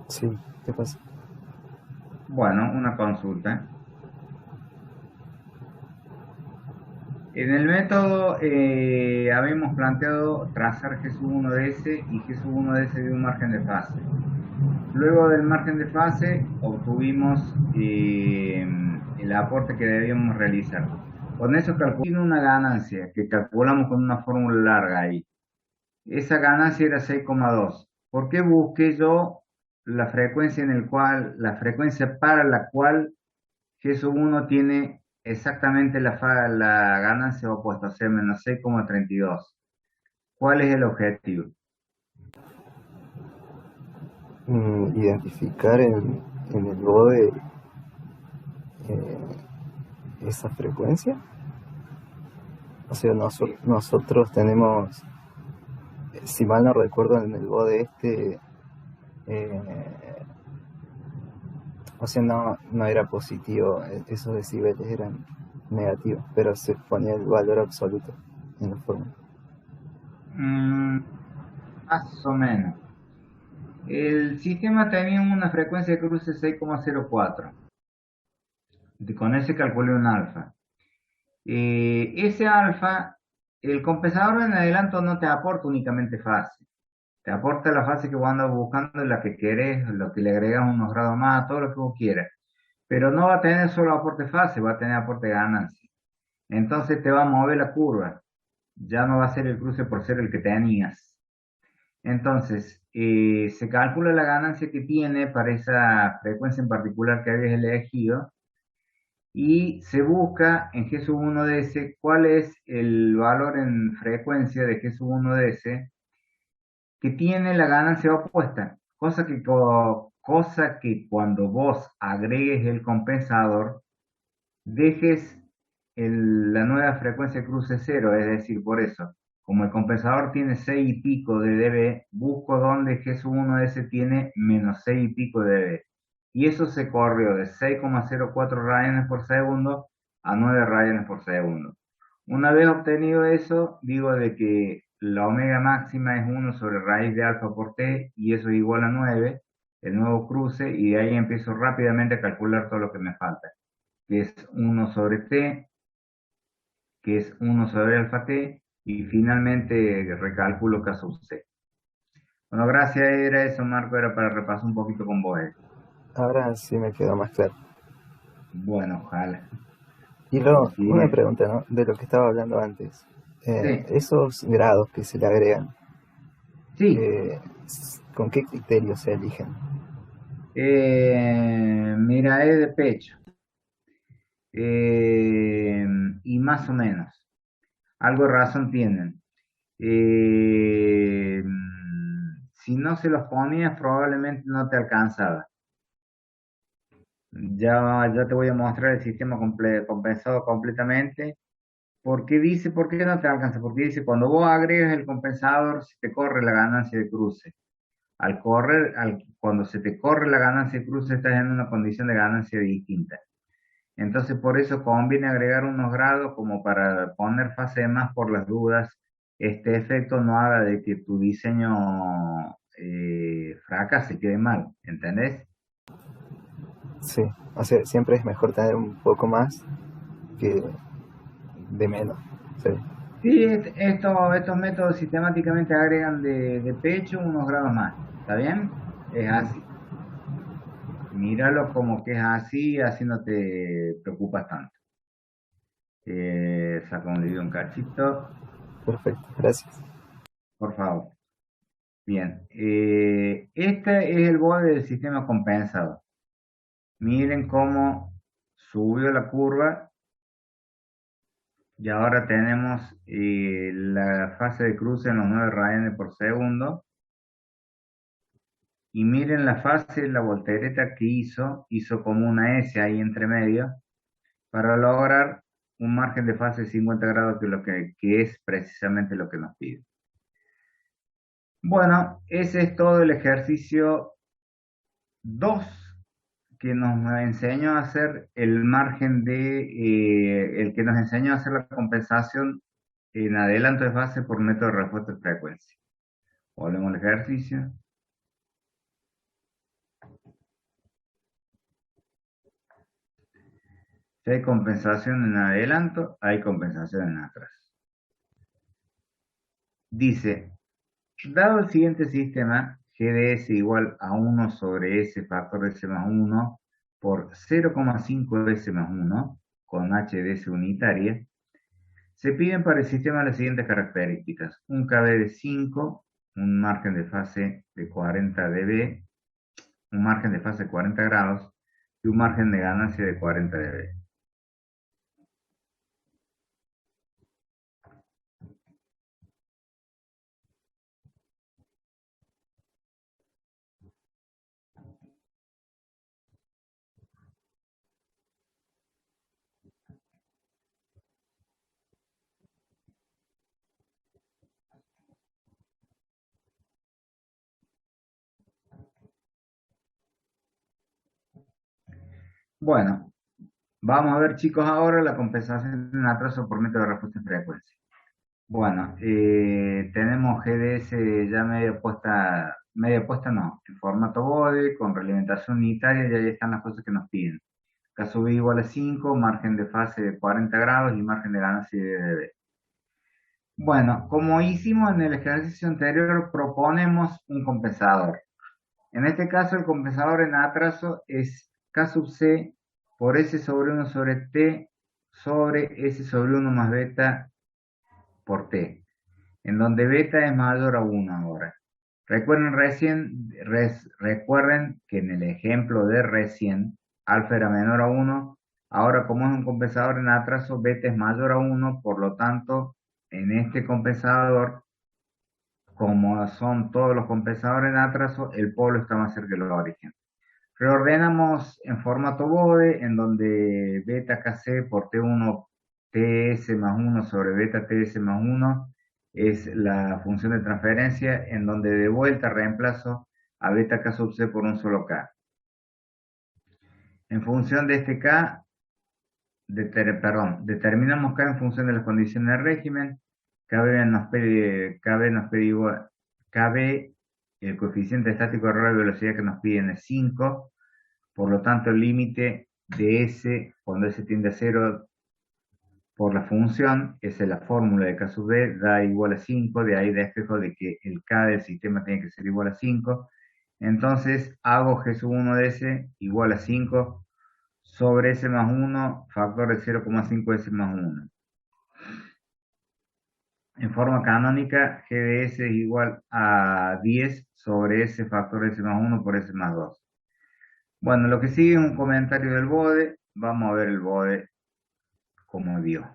Sí, ¿qué pasa? Bueno, una consulta. En el método habíamos planteado trazar G1 de S y G1 de S de un margen de fase. Luego del margen de fase obtuvimos el aporte que debíamos realizar. Con eso calculamos una ganancia que calculamos con una fórmula larga ahí. Esa ganancia era 6,2. ¿Por qué busqué yo la frecuencia la frecuencia para la cual G1 tiene exactamente la ganancia opuesta, o sea, menos 6,32? ¿Cuál es el objetivo? Identificar en el bode eh, esa frecuencia. O sea, nosotros tenemos, si mal no recuerdo, en el bode eh, o sea, no era positivo, esos decibeles eran negativos, pero se ponía el valor absoluto en la fórmula. Mm, más o menos. El sistema tenía una frecuencia de cruce 6,04. Con ese calculé un alfa. Ese alfa, el compensador en adelanto no te aporta únicamente fase. Te aporta la fase que vos andas buscando, la que querés, lo que le agregas unos grados más, todo lo que vos quieras. Pero no va a tener solo aporte fase, va a tener aporte ganancia. Entonces te va a mover la curva. Ya no va a ser el cruce por ser el que tenías. Entonces, se calcula la ganancia que tiene para esa frecuencia en particular que habías elegido y se busca en G1 de S cuál es el valor en frecuencia de G1 de S que tiene la ganancia opuesta, cosa que cuando vos agregues el compensador, dejes la nueva frecuencia de cruce cero, es decir, por eso, como el compensador tiene 6 y pico de dB, busco donde G1S tiene menos 6 y pico de dB. Y eso se corrió de 6,04 radianes por segundo a 9 radianes por segundo. Una vez obtenido eso, digo de que la omega máxima es 1 sobre raíz de alfa por t y eso es igual a 9, el nuevo cruce, y de ahí empiezo rápidamente a calcular todo lo que me falta, que es 1 sobre t, que es 1 sobre alfa t, y finalmente recálculo caso C. Bueno, gracias, era eso, Marco, era para repasar un poquito con vos. Ahora sí me quedó más claro. Bueno, ojalá. Y luego, una Sí, pregunta, ¿no? De lo que estaba hablando antes. sí, Esos grados que se le agregan, sí. eh, ¿con qué criterios se eligen? Mira, es de pecho. Y más o menos. Algo de razón tienen. Eh, si no se los ponías, probablemente no te alcanzaba. Ya te voy a mostrar el sistema compensado completamente. ¿Por qué no te alcanza? Porque dice, cuando vos agregas el compensador, se te corre la ganancia de cruce. Cuando se te corre la ganancia de cruce, estás en una condición de ganancia distinta. Entonces, por eso conviene agregar unos grados como para poner fase de más por las dudas. Este efecto no haga de que tu diseño fracase, quede mal, ¿entendés? Sí, o sea, siempre es mejor tener un poco más que de menos. Sí, Sí, estos métodos sistemáticamente agregan de pecho unos grados más, ¿está bien? Es así. Míralo como que es así, así no te preocupas tanto. Saca un cachito, perfecto, gracias. por favor. Bien, este es el borde del sistema compensado. Miren cómo subió la curva y ahora tenemos la fase de cruce en los 9 radianes por segundo. Y miren la fase, la voltereta que hizo como una S ahí entre medio para lograr un margen de fase de 50 grados que es precisamente lo que nos pide. Bueno, ese es todo el ejercicio 2 que nos enseñó a hacer el margen el que nos enseñó a hacer la compensación en adelanto de fase por método de respuesta de frecuencia. Volvemos al ejercicio. Si hay compensación en adelanto, hay compensación en atrás. Dice, dado el siguiente sistema, G de S igual a 1 sobre S factor de S más 1 por 0,5 S más 1 con H de S unitaria, se piden para el sistema las siguientes características. Un KB de 5, un margen de fase de 40 dB, un margen de fase de 40 grados y un margen de ganancia de 40 dB. Bueno, vamos a ver, chicos, ahora la compensación en atraso por método de respuesta en frecuencia. Bueno, tenemos GDS ya media puesta no, en formato bode, con realimentación unitaria, y ahí están las cosas que nos piden. Caso B igual a 5, margen de fase de 40 grados y margen de ganancia de dB. Bueno, como hicimos en el ejercicio anterior, proponemos un compensador. En este caso, el compensador en atraso es K sub C por S sobre 1 sobre T sobre S sobre 1 más beta por T, en donde beta es mayor a 1 ahora. Recuerden que en el ejemplo de recién, alfa era menor a 1, ahora como es un compensador en atraso, beta es mayor a 1, por lo tanto, en este compensador, como son todos los compensadores en atraso, el polo está más cerca del origen. Reordenamos en formato bode, en donde beta kc por T1 ts más 1 sobre beta ts más 1 es la función de transferencia, en donde de vuelta reemplazo a beta k sub c por un solo k. En función de este k, determinamos k en función de las condiciones del régimen. KB, el coeficiente estático de error de velocidad que nos piden es 5. Por lo tanto, el límite de S, cuando S tiende a 0 por la función, esa es la fórmula de K sub D, da igual a 5, de ahí despejo de que el K del sistema tiene que ser igual a 5. Entonces, hago G sub 1 de S igual a 5 sobre S más 1, factor de 0,5 S más 1. En forma canónica, G de S es igual a 10 sobre S factor de S más 1 por S más 2. Bueno, lo que sigue es un comentario del bode. Vamos a ver el bode como dio.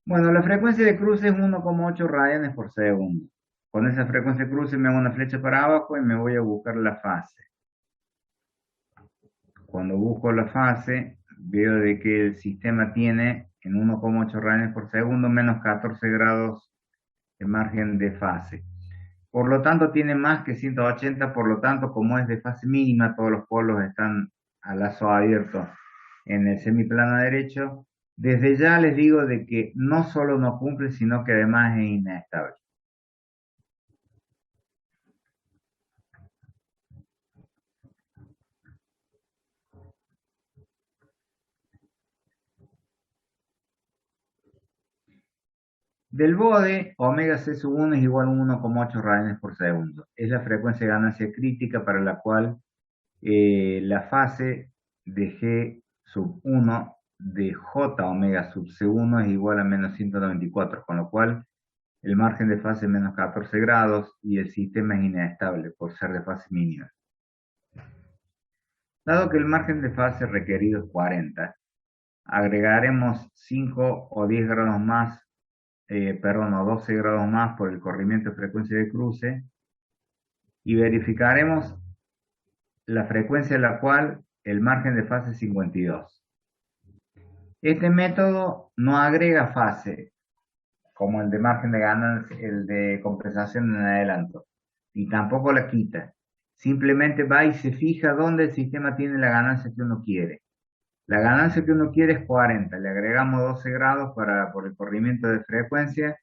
Bueno, la frecuencia de cruce es 1,8 radianes por segundo. Con esa frecuencia de cruce me hago una flecha para abajo y me voy a buscar la fase. Cuando busco la fase, veo de que el sistema tiene en 1,8 radianes por segundo menos 14 grados de margen de fase. Por lo tanto, tiene más que 180, por lo tanto, como es de fase mínima, todos los polos están a lazo abierto en el semiplano derecho. Desde ya les digo de que no solo no cumple, sino que además es inestable. Del bode, omega c sub 1 es igual a 1,8 radianes por segundo. Es la frecuencia de ganancia crítica para la cual la fase de G sub 1 de J omega sub C1 es igual a menos 194, con lo cual el margen de fase es menos 14 grados y el sistema es inestable por ser de fase mínima. Dado que el margen de fase requerido es 40, agregaremos 5 o 10 grados más, o 12 grados más por el corrimiento de frecuencia de cruce y verificaremos la frecuencia a la cual el margen de fase es 52. Este método no agrega fase, como el de margen de ganancia, el de compensación en adelanto, y tampoco la quita. Simplemente va y se fija dónde el sistema tiene la ganancia que uno quiere. La ganancia que uno quiere es 40, le agregamos 12 grados por el corrimiento de frecuencia.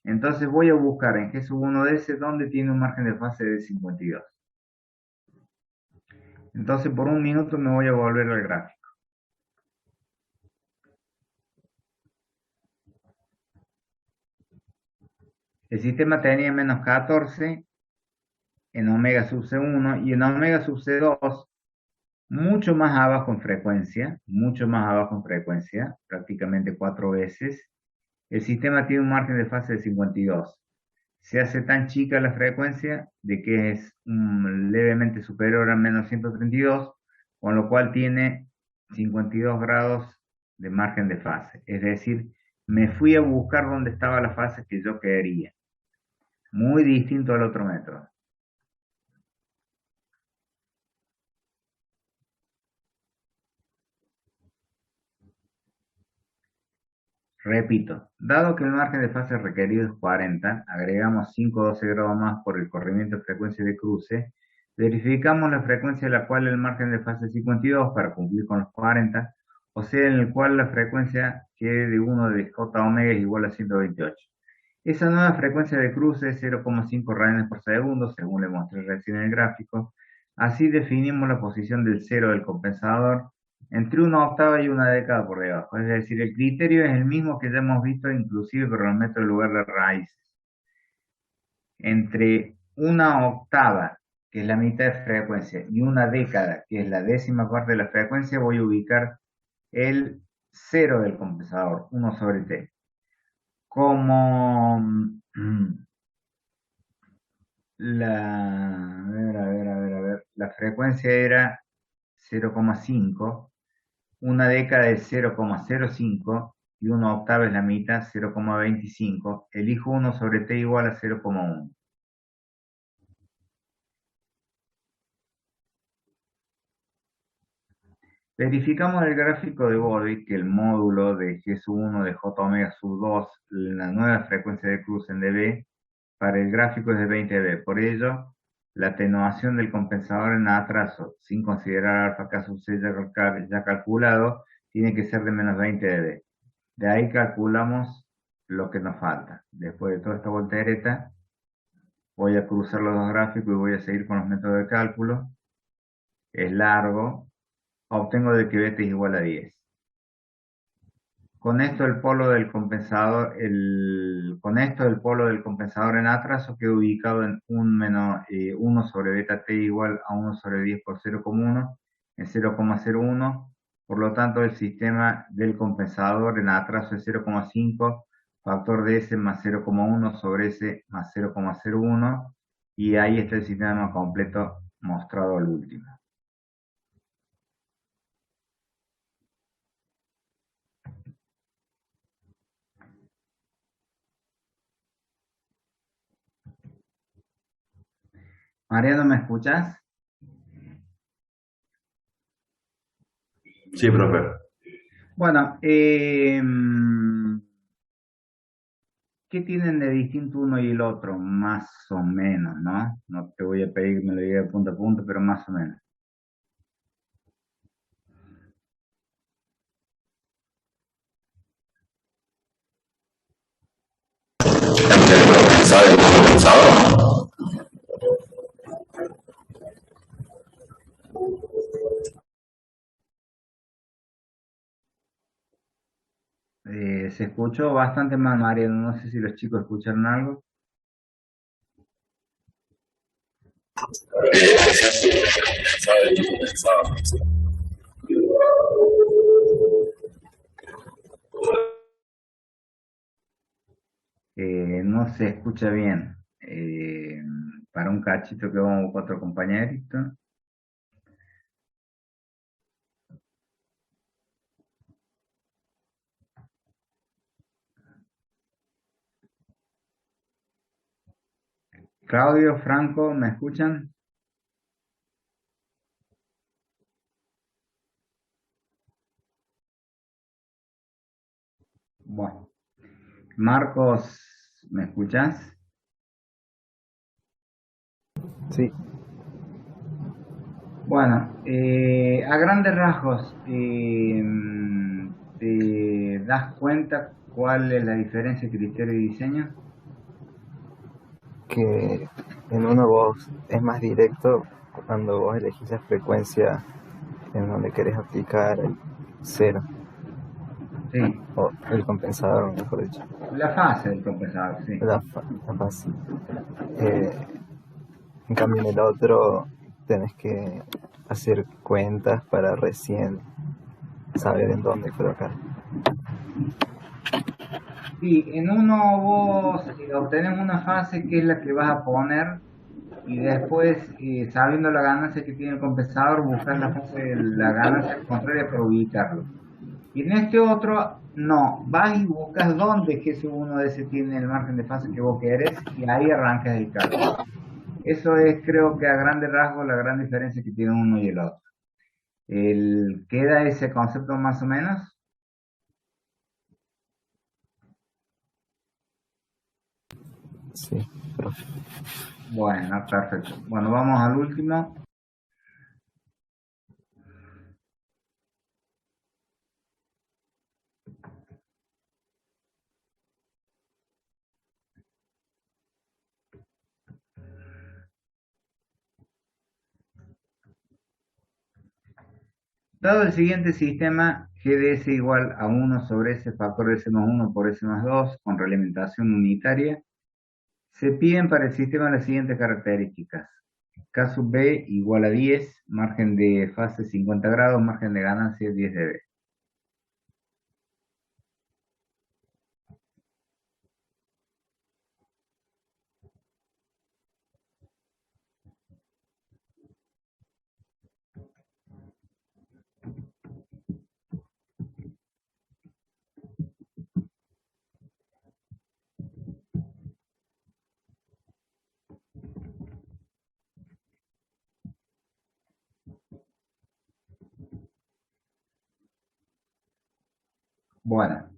Entonces voy a buscar en G1 de dónde tiene un margen de fase de 52. Entonces por un minuto me voy a volver al gráfico. El sistema tenía menos 14 en omega sub C1 y en omega sub C2 mucho más abajo en frecuencia, prácticamente 4 veces. El sistema tiene un margen de fase de 52. Se hace tan chica la frecuencia de que es levemente superior a menos 132, con lo cual tiene 52 grados de margen de fase. Es decir, me fui a buscar dónde estaba la fase que yo quería. Muy distinto al otro método. Repito, dado que el margen de fase requerido es 40, agregamos 5 o 12 grados más por el corrimiento de frecuencia de cruce, verificamos la frecuencia en la cual el margen de fase es 52 para cumplir con los 40, o sea, en el cual la frecuencia quede de 1 de J omega es igual a 128. Esa nueva frecuencia de cruce es 0,5 radianes por segundo, según le mostré recién en el gráfico. Así definimos la posición del cero del compensador entre una octava y una década por debajo. Es decir, el criterio es el mismo que ya hemos visto inclusive con el método en lugar de raíces. Entre una octava, que es la mitad de frecuencia, y una década, que es la décima parte de la frecuencia, voy a ubicar el cero del compensador, 1 sobre t. Como la frecuencia era 0,5, una década es 0,05 y una octava es la mitad, 0,25. Elijo 1 sobre t igual a 0,1. Verificamos el gráfico de Bode que el módulo de G sub 1 de J omega sub 2, la nueva frecuencia de cruce en dB, para el gráfico es de 20 dB. Por ello, la atenuación del compensador en atraso, sin considerar alfa K sub C ya calculado, tiene que ser de menos 20 dB. De ahí calculamos lo que nos falta. Después de toda esta voltereta, voy a cruzar los dos gráficos y voy a seguir con los métodos de cálculo. Es largo. Obtengo de que beta es igual a 10. Con esto el polo del compensador, en atraso queda ubicado en 1 sobre beta t igual a 1 sobre 10 por 0,1 en 0,01. Por lo tanto, el sistema del compensador en atraso es 0,5, factor de S más 0,1 sobre S más 0,01. Y ahí está el sistema completo mostrado al último. Mariano, ¿me escuchas? Sí, profe. Bueno, ¿qué tienen de distinto uno y el otro? Más o menos, ¿no? No te voy a pedir que me lo diga de punto a punto, pero más o menos. ¿Sabe el compensador? Se escuchó bastante mal, Mariano. No sé si los chicos escucharon algo. ¿Sabe el compensador? No se escucha bien. Para un cachito que vamos con otro compañerito. Claudio, Franco, ¿me escuchan? Bueno, Marcos, ¿me escuchas? Sí, Bueno, a grandes rasgos, ¿te das cuenta cuál es la diferencia de criterio y diseño? que en uno vos es más directo cuando vos elegís la frecuencia en donde querés aplicar el cero, Sí, o el compensador, mejor dicho, la fase del compensador, sí. la fase. Eh, en cambio, en el otro tenés que hacer cuentas para recién saber en dónde colocar. Sí, en uno vos obtenés una fase que es la que vas a poner y después, sabiendo la ganancia que tiene el compensador, buscas la fase de la ganancia contraria para ubicarlo. Y en este otro, no, vas y buscas dónde G1 de ese tiene el margen de fase que vos querés y ahí arrancas el cálculo. Eso es, creo que a grandes rasgos, la gran diferencia que tiene uno y el otro. ¿Queda ese concepto más o menos? Sí, profe. Bueno, perfecto. Bueno, vamos al último. Dado el siguiente sistema, G de S igual a 1 sobre S factor S más 1 por S más 2 con realimentación unitaria, se piden para el sistema las siguientes características. K sub B igual a 10, margen de fase 50 grados, margen de ganancia 10 dB. Bueno,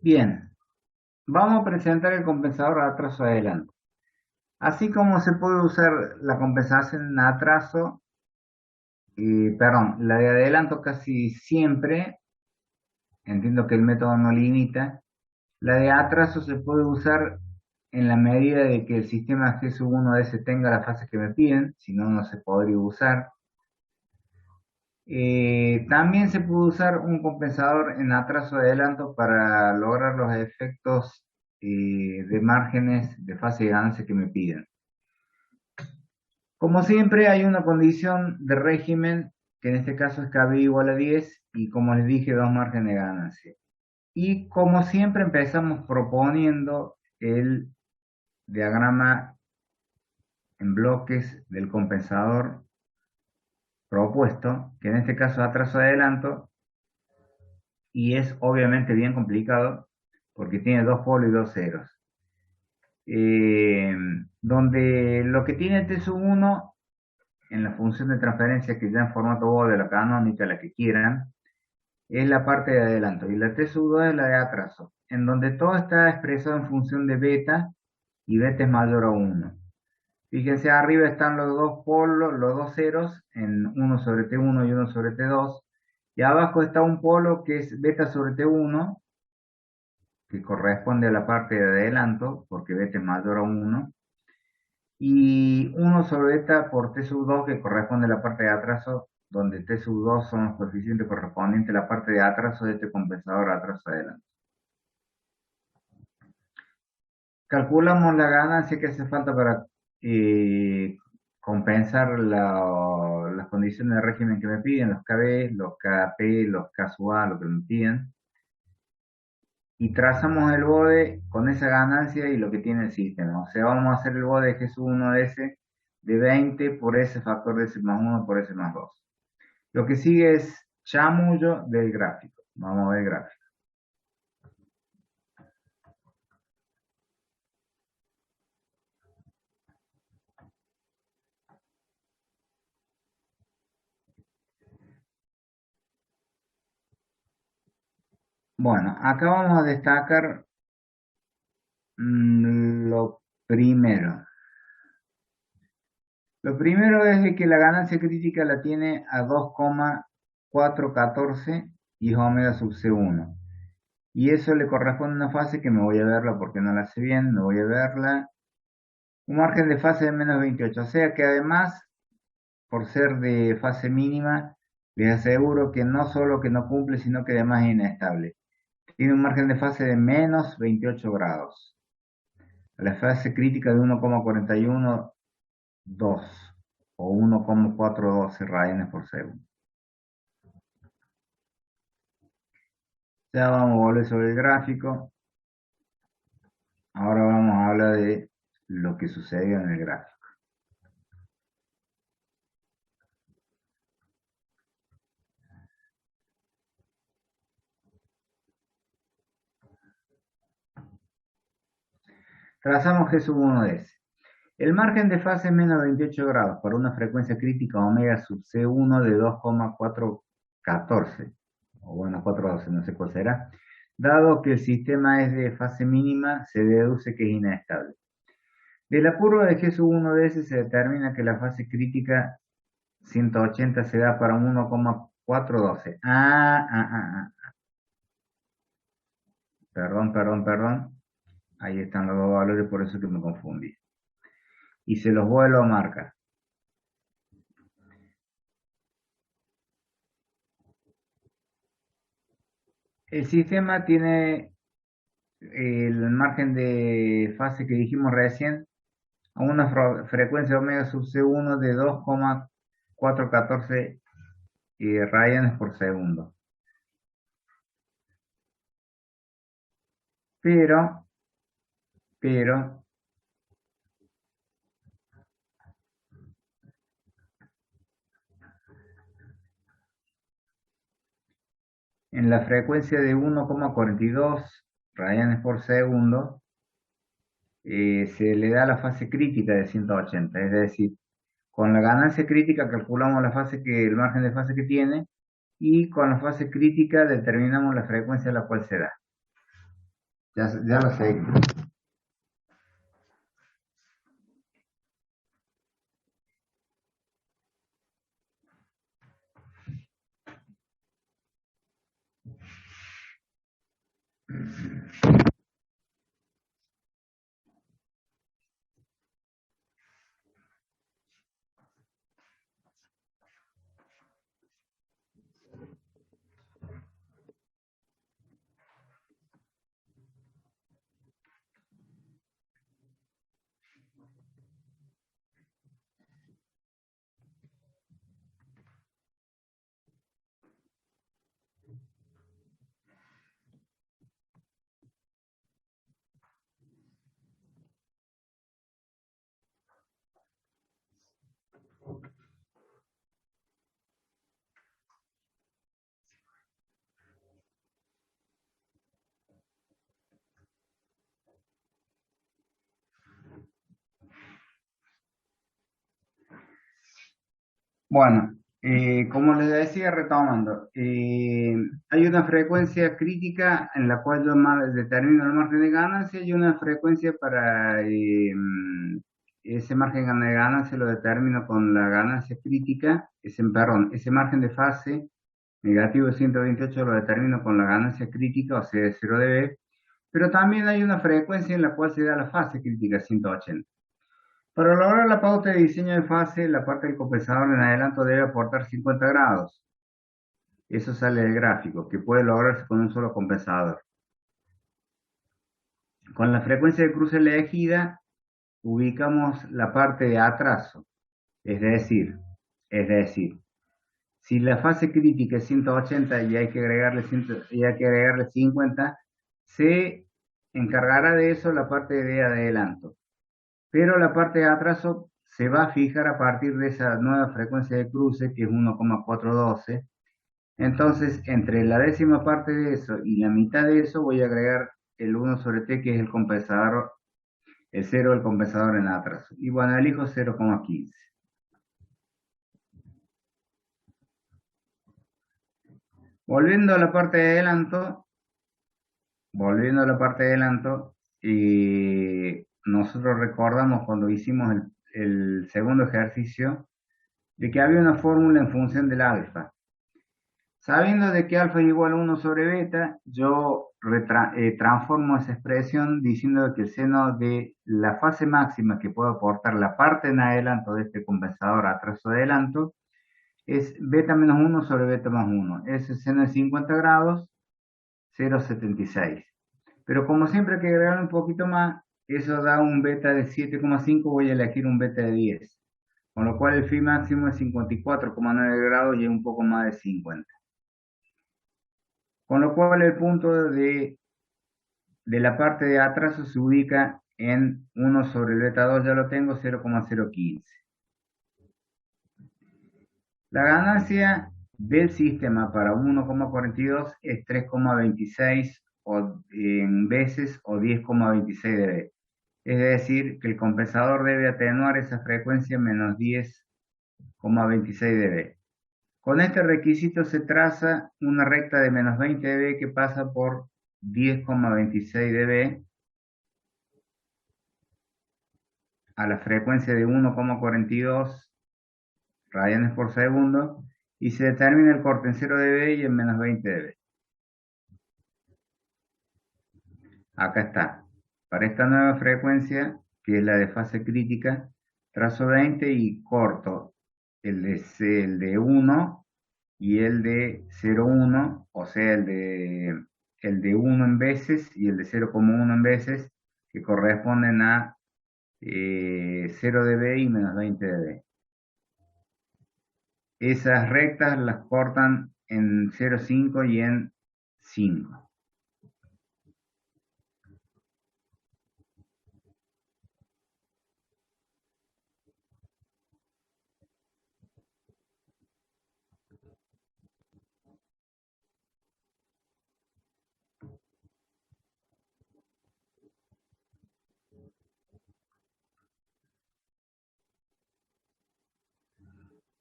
bien, vamos a presentar el compensador a atraso adelante. Así como se puede usar la compensación en atraso, perdón, la de adelanto casi siempre, entiendo que el método no limita, la de atraso se puede usar en la medida de que el sistema G1S tenga la fase que me piden, si no, no se podría usar. También se puede usar un compensador en atraso adelanto para lograr los efectos de márgenes de fase de ganancia que me piden. Como siempre, hay una condición de régimen, que en este caso es KB igual a 10, y como les dije, dos márgenes de ganancia. Y como siempre, empezamos proponiendo el diagrama en bloques del compensador propuesto, que en este caso es atraso adelanto, y es obviamente bien complicado, porque tiene dos polos y dos ceros. Donde lo que tiene T sub 1 en la función de transferencia que ya en formato bode, la canónica, la que quieran, es la parte de adelanto y la T sub 2 es la de atraso, en donde todo está expresado en función de beta y beta es mayor a 1. Fíjense, arriba están los dos polos, los dos ceros en 1 sobre T1 y 1 sobre T2, y abajo está un polo que es beta sobre T1, que corresponde a la parte de adelanto, porque beta es mayor a 1, y 1 sobre beta por T sub 2 que corresponde a la parte de atraso, donde T sub 2 son los coeficientes correspondientes a la parte de atraso de este compensador atraso adelante. Calculamos la ganancia que hace falta para compensar las condiciones de régimen que me piden, los KB, los KP, los K sub A, lo que me piden. Y trazamos el bode con esa ganancia y lo que tiene el sistema. O sea, vamos a hacer el bode de G1S de 20 por S factor de S más 1 por S más 2. Lo que sigue es chamullo del gráfico. Vamos a ver el gráfico. Bueno, acá vamos a destacar lo primero. Lo primero es de que la ganancia crítica la tiene a 2,414 y es omega sub C1. Y eso le corresponde a una fase que me voy a verla porque no la sé bien, me voy a verla. Un margen de fase de menos 28. O sea que además, por ser de fase mínima, les aseguro que no solo que no cumple, sino que además es inestable. Tiene un margen de fase de menos 28 grados. La fase crítica de 1,412 o 1,412 radianes por segundo. Ya vamos a volver sobre el gráfico. Ahora vamos a hablar de lo que sucedió en el gráfico. Trazamos G sub 1 de S. El margen de fase es menos 28 grados para una frecuencia crítica omega sub C1 de 2,414, o bueno, 412, no sé cuál será. Dado que el sistema es de fase mínima, se deduce que es inestable. De la curva de G sub 1 de S se determina que la fase crítica 180 se da para 1,412. Perdón. Ahí están los dos valores, por eso que me confundí. Y se los vuelvo a marcar. El sistema tiene el margen de fase que dijimos recién a una frecuencia omega sub C1 de 2,414 radianes por segundo. Pero, en la frecuencia de 1,42 radianes por segundo, se le da la fase crítica de 180, es decir, con la ganancia crítica calculamos el margen de fase que tiene y con la fase crítica determinamos la frecuencia a la cual se da. Ya lo sé. Bueno, como les decía, retomando, hay una frecuencia crítica en la cual yo determino el margen de ganancia y una frecuencia para ese margen de ganancia lo determino con la ganancia crítica, ese margen de fase negativo de 128 lo determino con la ganancia crítica, o sea, de 0 dB, pero también hay una frecuencia en la cual se da la fase crítica 180. Para lograr la pauta de diseño de fase, la parte del compensador en adelanto debe aportar 50 grados. Eso sale del gráfico, que puede lograrse con un solo compensador. Con la frecuencia de cruce elegida, ubicamos la parte de atraso. Es decir, si la fase crítica es 180 y hay que agregarle 50, se encargará de eso la parte de adelanto. Pero la parte de atraso se va a fijar a partir de esa nueva frecuencia de cruce que es 1,412. Entonces, entre la décima parte de eso y la mitad de eso voy a agregar el 1 sobre t, que es el compensador, el 0 del compensador en atraso. Y bueno, elijo 0,15. Volviendo a la parte de adelanto, volviendo a la parte de adelanto, nosotros recordamos cuando hicimos el segundo ejercicio de que había una fórmula en función del alfa. Sabiendo de que alfa es igual a 1 sobre beta, yo transformo esa expresión diciendo que el seno de la fase máxima que puede aportar la parte en adelanto de este compensador a trazo de adelanto es beta menos 1 sobre beta más 1. Ese seno de 50 grados, 0,76. Pero como siempre hay que agregar un poquito más, eso da un beta de 7,5, voy a elegir un beta de 10. Con lo cual el phi máximo es 54,9 grados y es un poco más de 50. Con lo cual el punto de la parte de atraso se ubica en 1 sobre el beta 2, ya lo tengo, 0,015. La ganancia del sistema para 1,42 es 3,26 en veces o 10,26 dB. Es decir, que el compensador debe atenuar esa frecuencia menos 10,26 dB. Con este requisito se traza una recta de menos 20 dB que pasa por 10,26 dB a la frecuencia de 1,42 radianes por segundo y se determina el corte en 0 dB y en menos 20 dB. Acá está. Para esta nueva frecuencia, que es la de fase crítica, trazo 20 y corto el de 1 y el de 0,1, o sea, el de 1 en veces y el de 0,1 en veces, que corresponden a 0 dB y menos 20 dB. Esas rectas las cortan en 0,5 y en 5.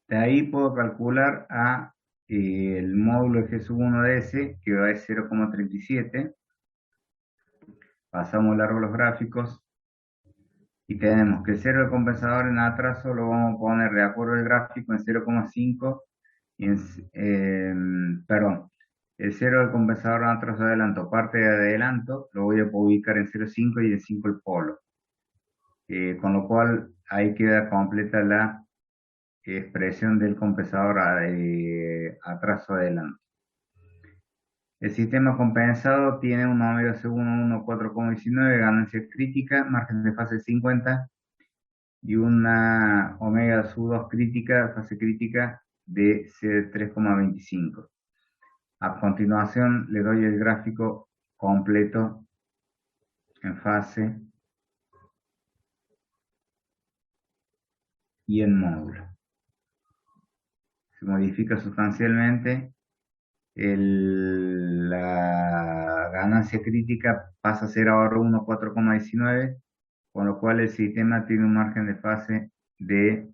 De ahí puedo calcular el módulo de G sub 1 de S, que va a ser 0,37. Pasamos largo los gráficos y tenemos que el cero del compensador en atraso lo vamos a poner de acuerdo al gráfico en 0,5 y perdón, el cero del compensador en atraso de adelanto, parte de adelanto, lo voy a ubicar en 0,5 y en 5 el polo. Con lo cual ahí queda completa la expresión del compensador atraso adelanto. El sistema compensado tiene un omega C1 4,19, ganancia crítica, margen de fase 50 y una omega SU2 crítica, fase crítica de 3,25. A continuación le doy el gráfico completo en fase y en módulo. Se modifica sustancialmente. La ganancia crítica pasa a ser ahora 1,4,19, con lo cual el sistema tiene un margen de fase de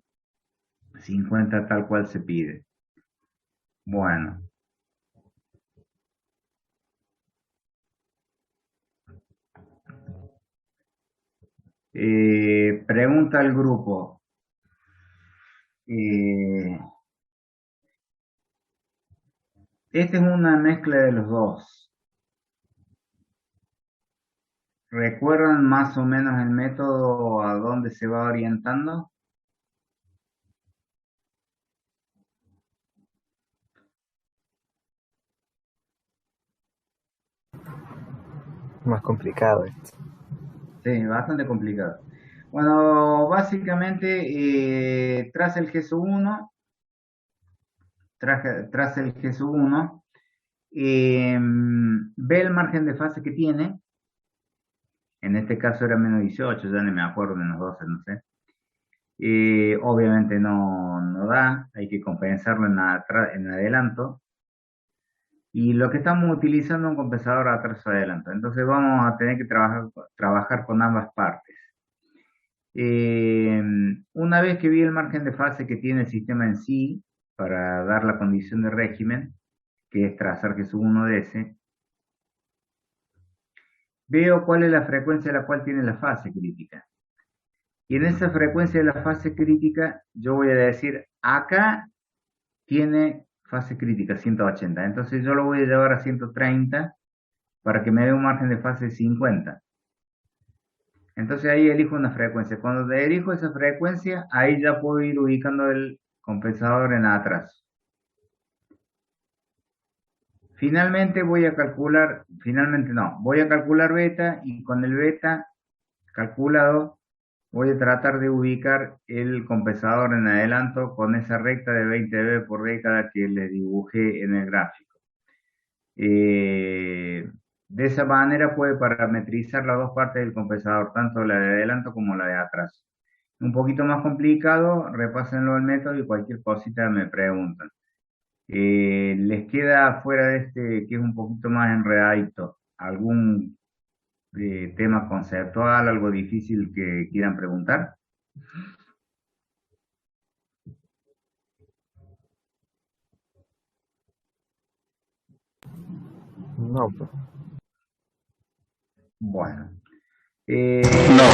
50 tal cual se pide. Bueno. Pregunta al grupo. Esta es una mezcla de los dos. ¿Recuerdan más o menos el método a dónde se va orientando? Más complicado esto. Sí, bastante complicado. Bueno, básicamente, tras el G1, tras el G1, ve el margen de fase que tiene. En este caso era menos 18, ya no me acuerdo, menos 12, no sé. Obviamente no da, hay que compensarlo en adelanto. Y lo que estamos utilizando es un compensador atraso adelanto. Entonces vamos a tener que trabajar con ambas partes. Una vez que vi el margen de fase que tiene el sistema en sí, para dar la condición de régimen, que es trazar G sub 1 de S, veo cuál es la frecuencia a la cual tiene la fase crítica. Y en esa frecuencia de la fase crítica, yo voy a decir, acá tiene fase crítica 180. Entonces yo lo voy a llevar a 130 para que me dé un margen de fase de 50. Entonces ahí elijo una frecuencia. Cuando elijo esa frecuencia, ahí ya puedo ir ubicando el compensador en atrás. Finalmente voy a calcular, finalmente no, voy a calcular beta y con el beta calculado voy a tratar de ubicar el compensador en adelanto con esa recta de 20 dB por década que le dibujé en el gráfico. De esa manera puede parametrizar las dos partes del compensador, tanto la de adelanto como la de atrás. Un poquito más complicado, repásenlo el método y cualquier cosita me preguntan. ¿Les queda fuera de este, que es un poquito más enredadito, algún tema conceptual, algo difícil que quieran preguntar? No, pues. Bueno. No,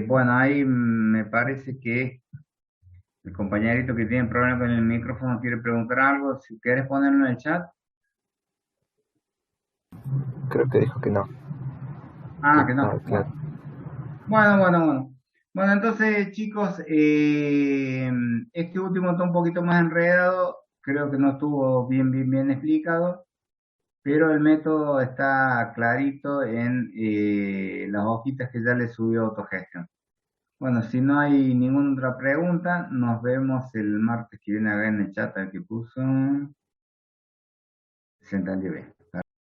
Bueno, ahí me parece que el compañerito que tiene problema con el micrófono quiere preguntar algo. Si quieres ponerlo en el chat. Creo que dijo que no. Ah, que no. Ah, claro. Bueno. Bueno, entonces, chicos, este último está un poquito más enredado. Creo que no estuvo bien explicado, pero el método está clarito en las hojitas que ya le subió Autogestión. Bueno, si no hay ninguna otra pregunta, nos vemos el martes que viene acá en el chat, al que puso. Se entendió bien.